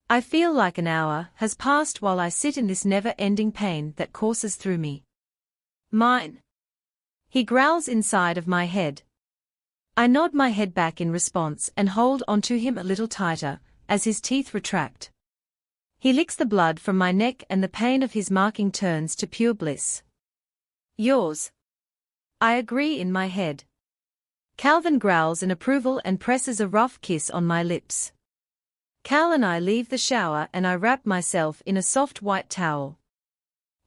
I feel like an hour has passed while I sit in this never-ending pain that courses through me. Mine. He growls inside of my head. I nod my head back in response and hold onto him a little tighter, as his teeth retract. He licks the blood from my neck and the pain of his marking turns to pure bliss. Yours. I agree in my head. Calvin growls in approval and presses a rough kiss on my lips. Cal and I leave the shower and I wrap myself in a soft white towel.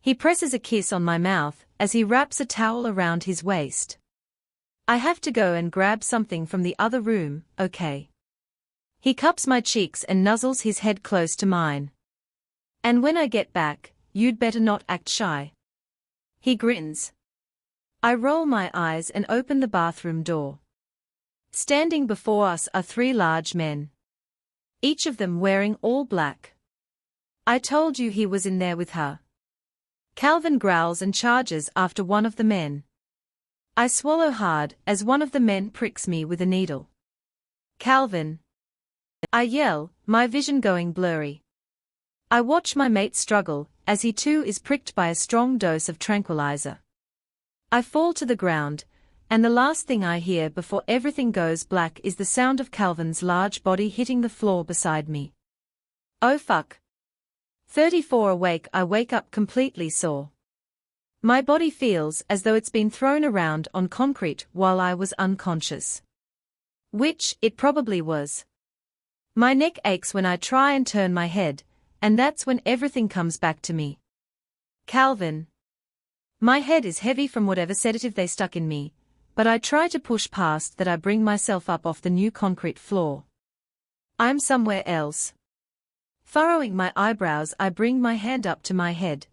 He presses a kiss on my mouth as he wraps a towel around his waist. I have to go and grab something from the other room, okay? He cups my cheeks and nuzzles his head close to mine. And when I get back, you'd better not act shy. He grins. I roll my eyes and open the bathroom door. Standing before us are 3 large men. Each of them wearing all black. I told you he was in there with her. Calvin growls and charges after one of the men. I swallow hard as one of the men pricks me with a needle. Calvin. I yell, my vision going blurry. I watch my mate struggle, as he too is pricked by a strong dose of tranquilizer. I fall to the ground, and the last thing I hear before everything goes black is the sound of Calvin's large body hitting the floor beside me. Oh fuck. 34 awake, I wake up completely sore. My body feels as though it's been thrown around on concrete while I was unconscious. Which, it probably was. My neck aches when I try and turn my head, and that's when everything comes back to me. Calvin. My head is heavy from whatever sedative they stuck in me, but I try to push past that. I bring myself up off the new concrete floor. I'm somewhere else. Furrowing my eyebrows, I bring my hand up to my head.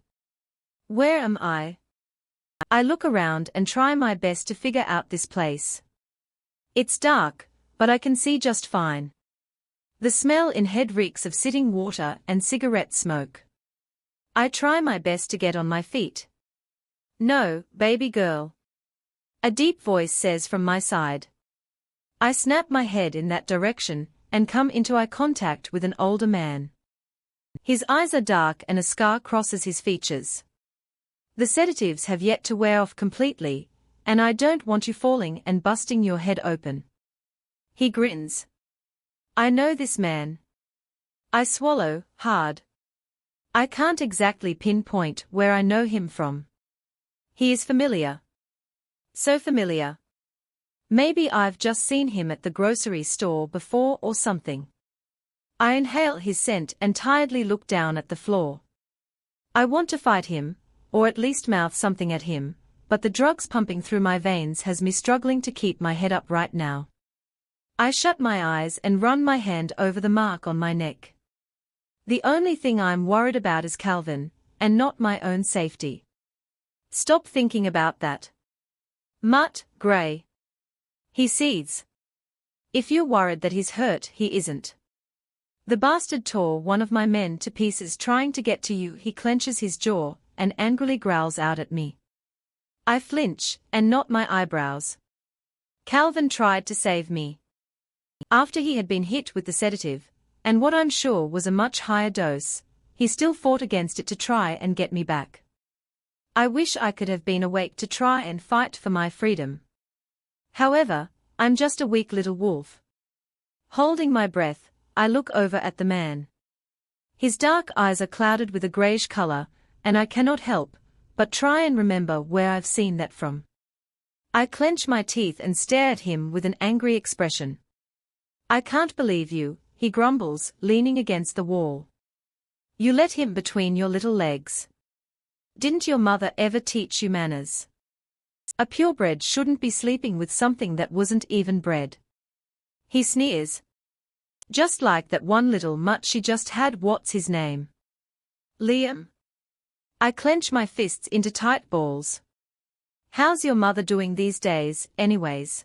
Where am I? I look around and try my best to figure out this place. It's dark, but I can see just fine. The smell in head reeks of sitting water and cigarette smoke. I try my best to get on my feet. No, baby girl. A deep voice says from my side. I snap my head in that direction and come into eye contact with an older man. His eyes are dark and a scar crosses his features. The sedatives have yet to wear off completely, and I don't want you falling and busting your head open. He grins. I know this man. I swallow hard. I can't exactly pinpoint where I know him from. He is familiar. So familiar. Maybe I've just seen him at the grocery store before or something. I inhale his scent and tiredly look down at the floor. I want to fight him, or at least mouth something at him, but the drugs pumping through my veins has me struggling to keep my head up right now. I shut my eyes and run my hand over the mark on my neck. The only thing I'm worried about is Calvin, and not my own safety. Stop thinking about that. Mutt, Gray. He seethes. If you're worried that he's hurt, he isn't. The bastard tore one of my men to pieces trying to get to you. He clenches his jaw and angrily growls out at me. I flinch and knot my eyebrows. Calvin tried to save me. After he had been hit with the sedative, and what I'm sure was a much higher dose, he still fought against it to try and get me back. I wish I could have been awake to try and fight for my freedom. However, I'm just a weak little wolf. Holding my breath, I look over at the man. His dark eyes are clouded with a greyish color, and I cannot help but try and remember where I've seen that from. I clench my teeth and stare at him with an angry expression. I can't believe you, he grumbles, leaning against the wall. You let him between your little legs. Didn't your mother ever teach you manners? A purebred shouldn't be sleeping with something that wasn't even bred. He sneers. Just like that one little mutt she just had. What's his name? Liam. I clench my fists into tight balls. How's your mother doing these days, anyways?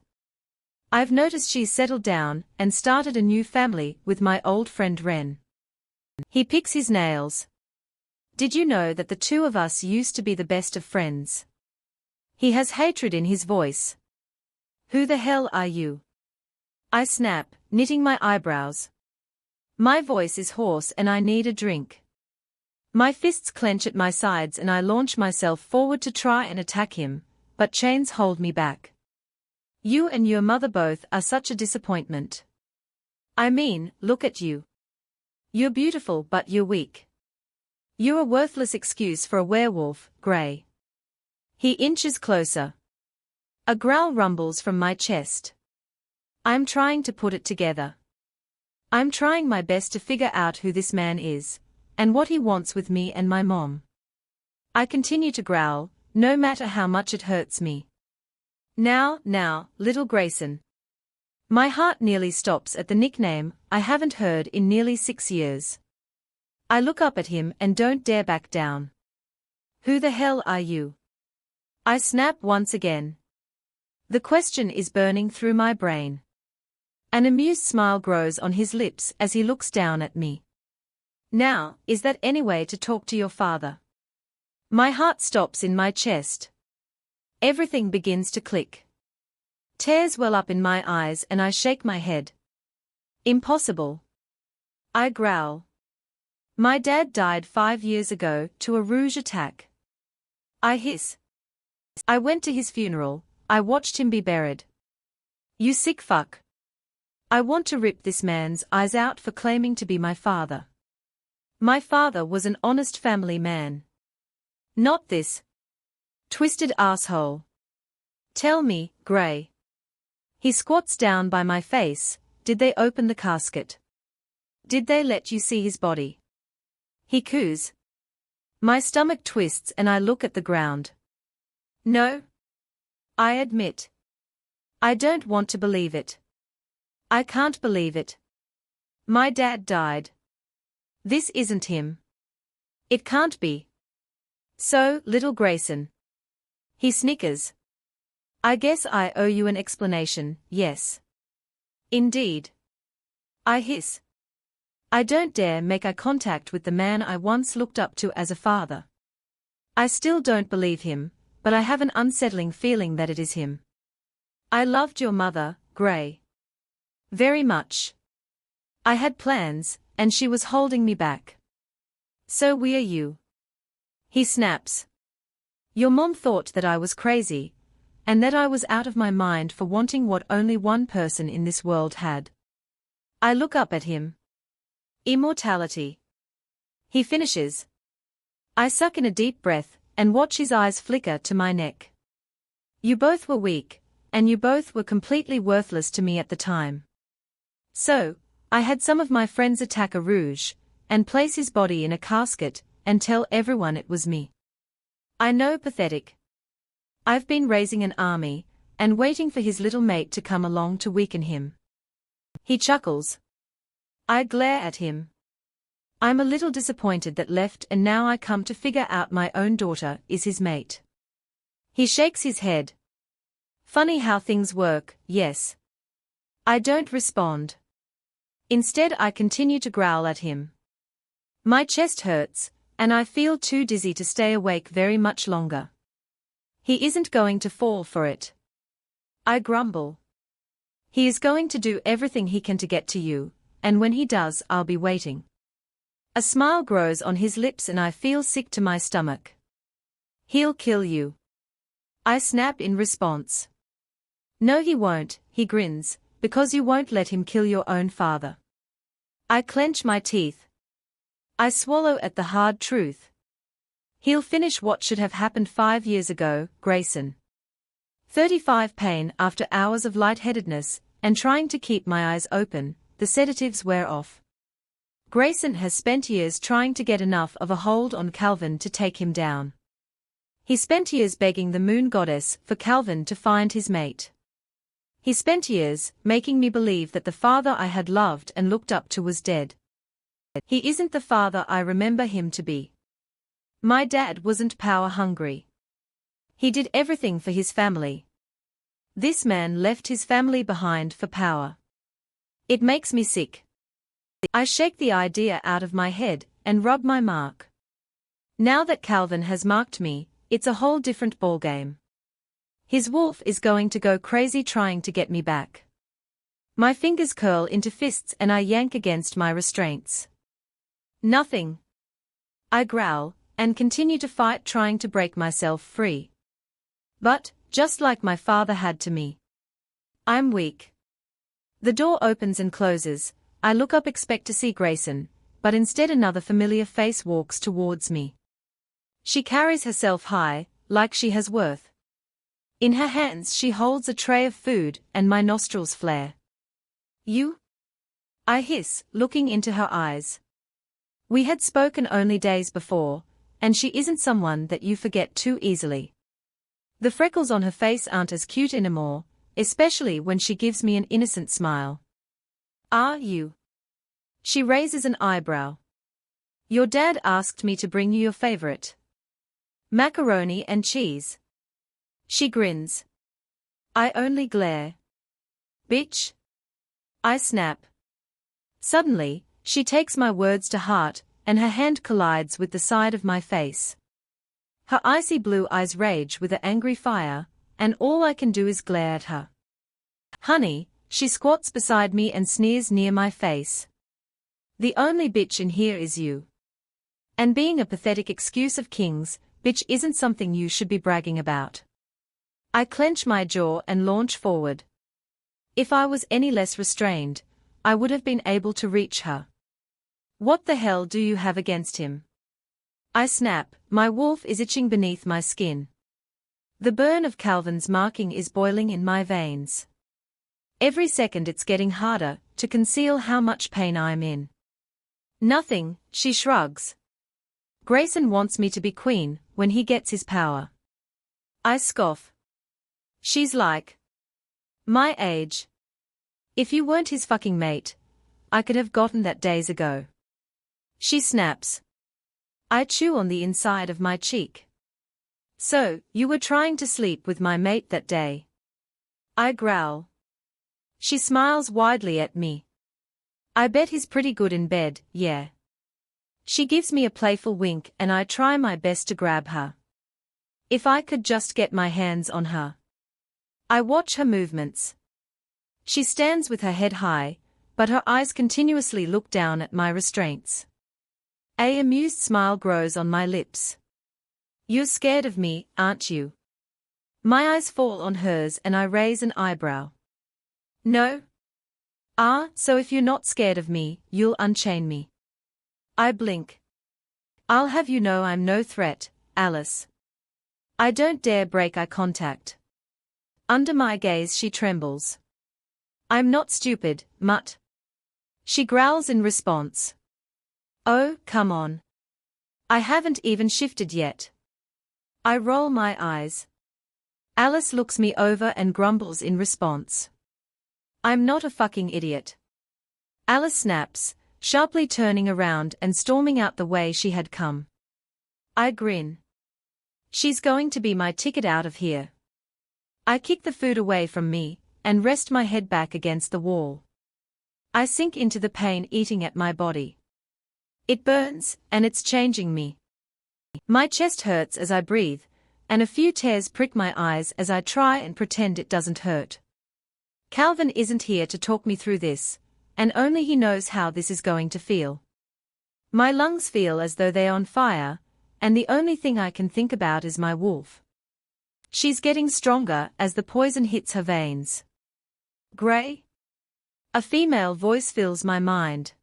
I've noticed she's settled down and started a new family with my old friend Ren. He picks his nails. Did you know that the two of us used to be the best of friends? He has hatred in his voice. Who the hell are you? I snap, knitting my eyebrows. My voice is hoarse and I need a drink. My fists clench at my sides and I launch myself forward to try and attack him, but chains hold me back. You and your mother both are such a disappointment. I mean, look at you. You're beautiful but you're weak. You're a worthless excuse for a werewolf, Grey. He inches closer. A growl rumbles from my chest. I'm trying to put it together. I'm trying my best to figure out who this man is, and what he wants with me and my mom. I continue to growl, no matter how much it hurts me. Now, little Grayson. My heart nearly stops at the nickname I haven't heard in nearly 6 years. I look up at him and don't dare back down. Who the hell are you? I snap once again. The question is burning through my brain. An amused smile grows on his lips as he looks down at me. Now, is that any way to talk to your father? My heart stops in my chest. Everything begins to click. Tears well up in my eyes and I shake my head. Impossible. I growl. My dad died 5 years ago to a rouge attack. I hiss. I went to his funeral, I watched him be buried. You sick fuck. I want to rip this man's eyes out for claiming to be my father. My father was an honest family man. Not this twisted asshole. Tell me, Grey. He squats down by my face. Did they open the casket? Did they let you see his body? He coos. My stomach twists and I look at the ground. No. I admit. I don't want to believe it. I can't believe it. My dad died. This isn't him. It can't be. So, little Grayson. He snickers. I guess I owe you an explanation, yes. Indeed. I hiss. I don't dare make eye contact with the man I once looked up to as a father. I still don't believe him, but I have an unsettling feeling that it is him. I loved your mother, Grey. Very much. I had plans, and she was holding me back. So are you. He snaps. Your mom thought that I was crazy, and that I was out of my mind for wanting what only one person in this world had. I look up at him. Immortality. He finishes. I suck in a deep breath, and watch his eyes flicker to my neck. You both were weak, and you both were completely worthless to me at the time. So, I had some of my friends attack a rouge, and place his body in a casket, and tell everyone it was me. I know, pathetic. I've been raising an army, and waiting for his little mate to come along to weaken him. He chuckles. I glare at him. I'm a little disappointed that left and now I come to figure out my own daughter is his mate. He shakes his head. Funny how things work, yes. I don't respond. Instead I continue to growl at him. My chest hurts, and I feel too dizzy to stay awake very much longer. He isn't going to fall for it. I grumble. He is going to do everything he can to get to you, and when he does I'll be waiting. A smile grows on his lips and I feel sick to my stomach. He'll kill you. I snap in response. No he won't, he grins, because you won't let him kill your own father. I clench my teeth. I swallow at the hard truth. He'll finish what should have happened 5 years ago, Grayson. 35 pain after hours of lightheadedness, and trying to keep my eyes open, the sedatives wear off. Grayson has spent years trying to get enough of a hold on Calvin to take him down. He spent years begging the moon goddess for Calvin to find his mate. He spent years making me believe that the father I had loved and looked up to was dead. He isn't the father I remember him to be. My dad wasn't power-hungry. He did everything for his family. This man left his family behind for power. It makes me sick. I shake the idea out of my head and rub my mark. Now that Calvin has marked me, it's a whole different ballgame. His wolf is going to go crazy trying to get me back. My fingers curl into fists and I yank against my restraints. Nothing. I growl, and continue to fight trying to break myself free. But, Just like my father had to me. I'm weak. The door opens and closes. I look up, expect to see Grayson, but instead another familiar face walks towards me. She carries herself high, like she has worth. In her hands she holds a tray of food, and my nostrils flare. You? I hiss, looking into her eyes. We had spoken only days before, and she isn't someone that you forget too easily. The freckles on her face aren't as cute anymore, especially when she gives me an innocent smile. Are you? She raises an eyebrow. Your dad asked me to bring you your favorite. Macaroni and cheese. She grins. I only glare. Bitch. I snap. Suddenly, she takes my words to heart, and her hand collides with the side of my face. Her icy blue eyes rage with an angry fire, and all I can do is glare at her. Honey, she squats beside me and sneers near my face. The only bitch in here is you. And being a pathetic excuse of kings, bitch isn't something you should be bragging about. I clench my jaw and launch forward. If I was any less restrained, I would have been able to reach her. What the hell do you have against him? I snap, my wolf is itching beneath my skin. The burn of Calvin's marking is boiling in my veins. Every second it's getting harder to conceal how much pain I'm in. Nothing, she shrugs. Grayson wants me to be queen when he gets his power. I scoff. She's like my age. If you weren't his fucking mate, I could have gotten that days ago. She snaps. I chew on the inside of my cheek. So, you were trying to sleep with my mate that day. I growl. She smiles widely at me. I bet he's pretty good in bed, yeah. She gives me a playful wink and I try my best to grab her. If I could just get my hands on her. I watch her movements. She stands with her head high, but her eyes continuously look down at my restraints. An amused smile grows on my lips. You're scared of me, aren't you? My eyes fall on hers and I raise an eyebrow. No? So if you're not scared of me, you'll unchain me. I blink. I'll have you know I'm no threat, Alice. I don't dare break eye contact. Under my gaze she trembles. I'm not stupid, mutt. She growls in response. Oh, come on. I haven't even shifted yet. I roll my eyes. Alice looks me over and grumbles in response. I'm not a fucking idiot. Alice snaps, sharply turning around and storming out the way she had come. I grin. She's going to be my ticket out of here. I kick the food away from me and rest my head back against the wall. I sink into the pain eating at my body. It burns, and it's changing me. My chest hurts as I breathe, and a few tears prick my eyes as I try and pretend it doesn't hurt. Calvin isn't here to talk me through this, and only he knows how this is going to feel. My lungs feel as though they're on fire, and the only thing I can think about is my wolf. She's getting stronger as the poison hits her veins. Gray? A female voice fills my mind.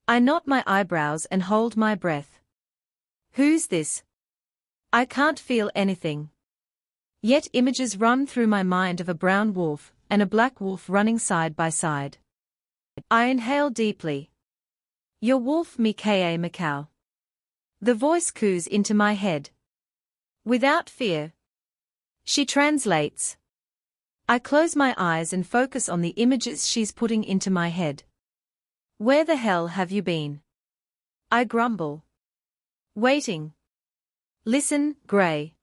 I knot my eyebrows and hold my breath. Who's this? I can't feel anything. Yet images run through my mind of a brown wolf and a black wolf running side by side. I inhale deeply. Your wolf me ka Macau. The voice coos into my head. Without fear. She translates. I close my eyes and focus on the images she's putting into my head. Where the hell have you been? I grumble. Waiting. Listen, Gray.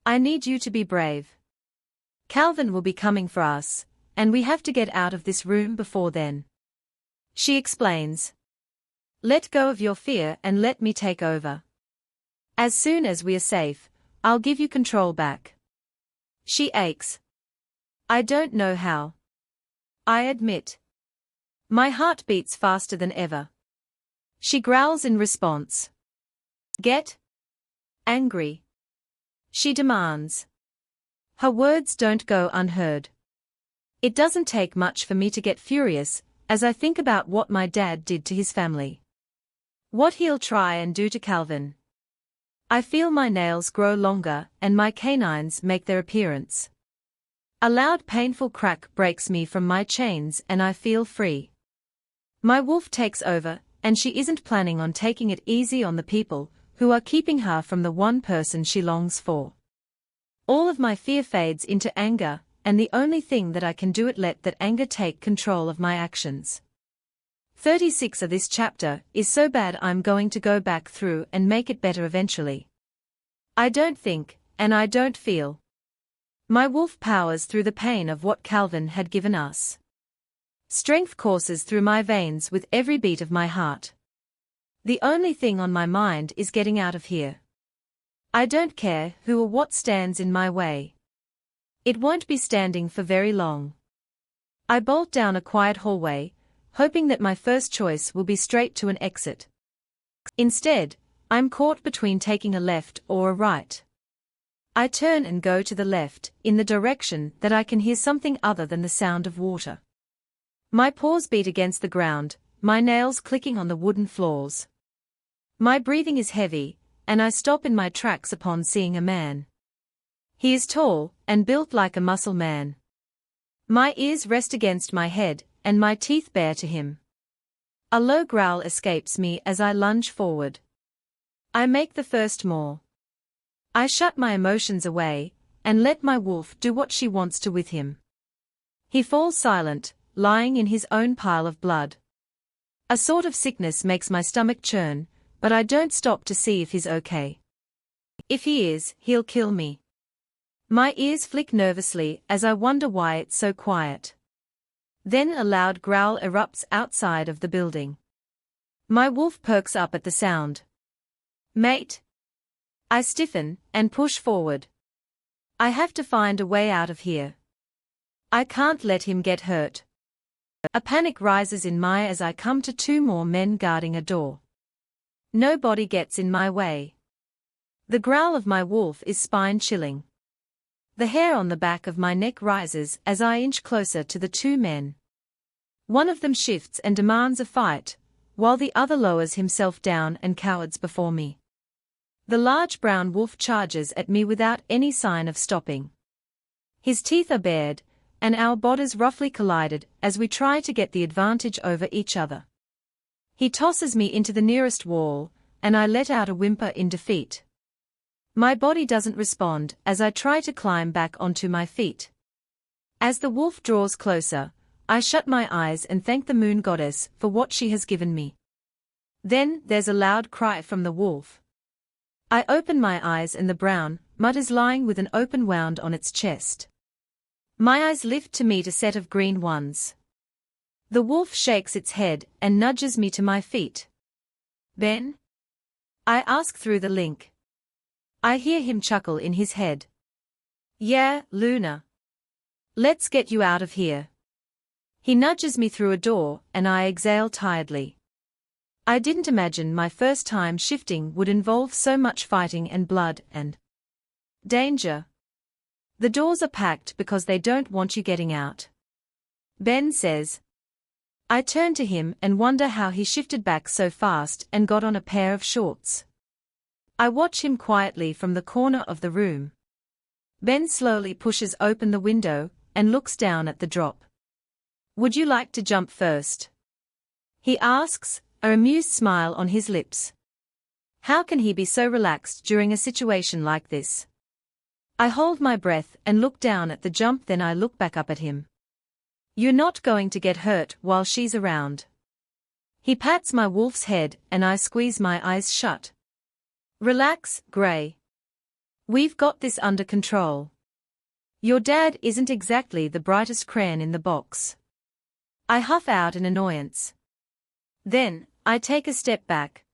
I need you to be brave. Calvin will be coming for us, and we have to get out of this room before then. She explains. Let go of your fear and let me take over. As soon as we are safe, I'll give you control back. She aches. I don't know how. I admit. My heart beats faster than ever. She growls in response. Get angry. She demands. Her words don't go unheard. It doesn't take much for me to get furious, as I think about what my dad did to his family. What he'll try and do to Calvin. I feel my nails grow longer and my canines make their appearance. A loud painful crack breaks me from my chains and I feel free. My wolf takes over, and she isn't planning on taking it easy on the people who are keeping her from the one person she longs for. All of my fear fades into anger, and the only thing that I can do is let that anger take control of my actions. 36 of this chapter is so bad I'm going to go back through and make it better eventually. I don't think, and I don't feel. My wolf powers through the pain of what Calvin had given us. Strength courses through my veins with every beat of my heart. The only thing on my mind is getting out of here. I don't care who or what stands in my way. It won't be standing for very long. I bolt down a quiet hallway, hoping that my first choice will be straight to an exit. Instead, I'm caught between taking a left or a right. I turn and go to the left, in the direction that I can hear something other than the sound of water. My paws beat against the ground, my nails clicking on the wooden floors. My breathing is heavy, and I stop in my tracks upon seeing a man. He is tall, and built like a muscle man. My ears rest against my head, and my teeth bare to him. A low growl escapes me as I lunge forward. I make the first more. I shut my emotions away, and let my wolf do what she wants to with him. He falls silent, lying in his own pile of blood. A sort of sickness makes my stomach churn, but I don't stop to see if he's okay. If he is, he'll kill me. My ears flick nervously as I wonder why it's so quiet. Then a loud growl erupts outside of the building. My wolf perks up at the sound. Mate! I stiffen and push forward. I have to find a way out of here. I can't let him get hurt. A panic rises in me as I come to two more men guarding a door. Nobody gets in my way. The growl of my wolf is spine-chilling. The hair on the back of my neck rises as I inch closer to the two men. One of them shifts and demands a fight, while the other lowers himself down and cowers before me. The large brown wolf charges at me without any sign of stopping. His teeth are bared, and our bodies roughly collided as we try to get the advantage over each other. He tosses me into the nearest wall, and I let out a whimper in defeat. My body doesn't respond as I try to climb back onto my feet. As the wolf draws closer, I shut my eyes and thank the moon goddess for what she has given me. Then there's a loud cry from the wolf. I open my eyes and the brown mud is lying with an open wound on its chest. My eyes lift to meet a set of green ones. The wolf shakes its head and nudges me to my feet. Ben? I ask through the link. I hear him chuckle in his head. Yeah, Luna. Let's get you out of here. He nudges me through a door and I exhale tiredly. I didn't imagine my first time shifting would involve so much fighting and blood and danger. The doors are packed because they don't want you getting out. Ben says. I turn to him and wonder how he shifted back so fast and got on a pair of shorts. I watch him quietly from the corner of the room. Ben slowly pushes open the window and looks down at the drop. Would you like to jump first? He asks, an amused smile on his lips. How can he be so relaxed during a situation like this? I hold my breath and look down at the jump, then I look back up at him. You're not going to get hurt while she's around. He pats my wolf's head and I squeeze my eyes shut. Relax, Gray. We've got this under control. Your dad isn't exactly the brightest crayon in the box. I huff out in annoyance. Then, I take a step back.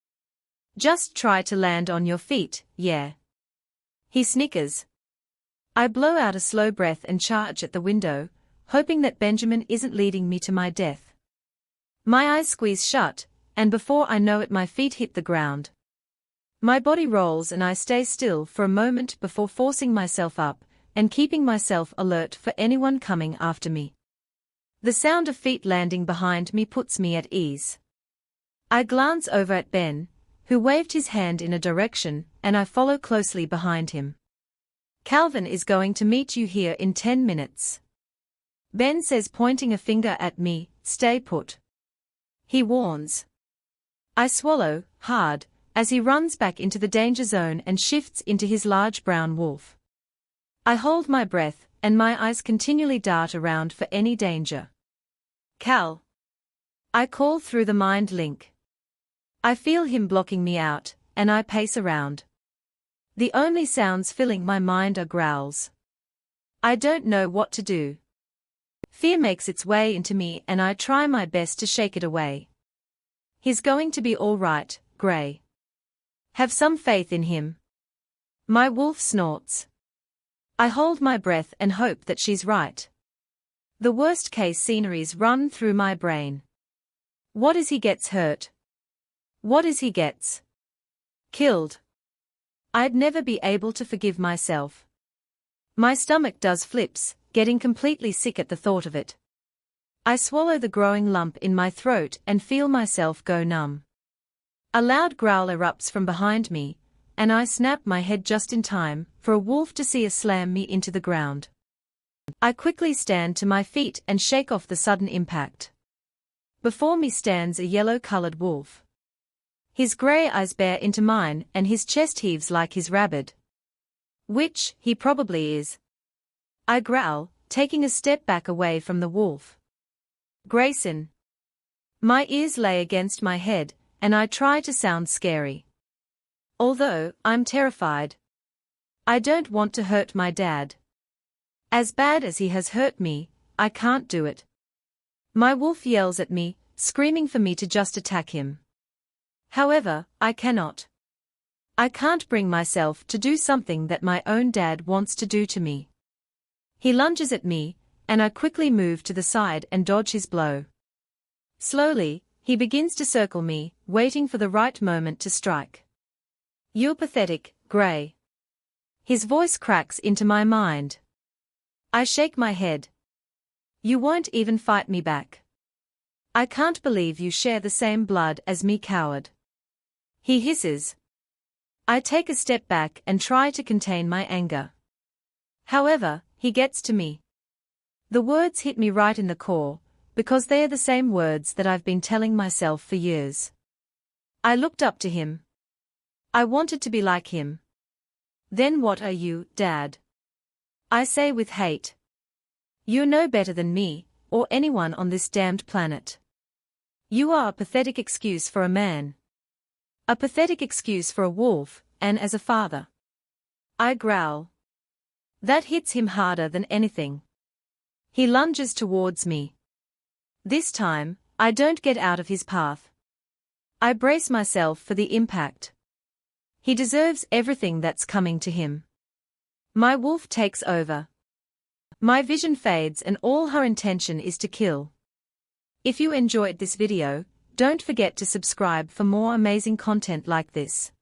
Just try to land on your feet, yeah. He snickers. I blow out a slow breath and charge at the window, hoping that Benjamin isn't leading me to my death. My eyes squeeze shut, and before I know it my feet hit the ground. My body rolls and I stay still for a moment before forcing myself up, and keeping myself alert for anyone coming after me. The sound of feet landing behind me puts me at ease. I glance over at Ben, who waved his hand in a direction, and I follow closely behind him. "Calvin is going to meet you here in 10 minutes. Ben says, pointing a finger at me, "Stay put," he warns. I swallow hard as he runs back into the danger zone and shifts into his large brown wolf. I hold my breath, and my eyes continually dart around for any danger. "Cal," I call through the mind link. I feel him blocking me out, and I pace around. The only sounds filling my mind are growls. I don't know what to do. Fear makes its way into me, and I try my best to shake it away. "He's going to be all right, Gray. Have some faith in him." My wolf snorts. I hold my breath and hope that she's right. The worst-case scenarios run through my brain. What if he gets hurt? What if he gets killed? I'd never be able to forgive myself. My stomach does flips, getting completely sick at the thought of it. I swallow the growing lump in my throat and feel myself go numb. A loud growl erupts from behind me, and I snap my head just in time for a wolf to see slam me into the ground. I quickly stand to my feet and shake off the sudden impact. Before me stands a yellow-colored wolf. His gray eyes bear into mine and his chest heaves like he's rabid. Which he probably is. I growl, taking a step back away from the wolf. "Grayson." My ears lay against my head, and I try to sound scary. Although I'm terrified. I don't want to hurt my dad. As bad as he has hurt me, I can't do it. My wolf yells at me, screaming for me to just attack him. However, I cannot. I can't bring myself to do something that my own dad wants to do to me. He lunges at me, and I quickly move to the side and dodge his blow. Slowly, he begins to circle me, waiting for the right moment to strike. "You're pathetic, Gray." His voice cracks into my mind. I shake my head. "You won't even fight me back. I can't believe you share the same blood as me, coward." He hisses. I take a step back and try to contain my anger. However, he gets to me. The words hit me right in the core, because they are the same words that I've been telling myself for years. I looked up to him. I wanted to be like him. "Then what are you, Dad?" I say with hate. "You're no better than me, or anyone on this damned planet. You are a pathetic excuse for a man. A pathetic excuse for a wolf, and as a father." I growl. That hits him harder than anything. He lunges towards me. This time, I don't get out of his path. I brace myself for the impact. He deserves everything that's coming to him. My wolf takes over. My vision fades and all her intention is to kill. If you enjoyed this video, don't forget to subscribe for more amazing content like this.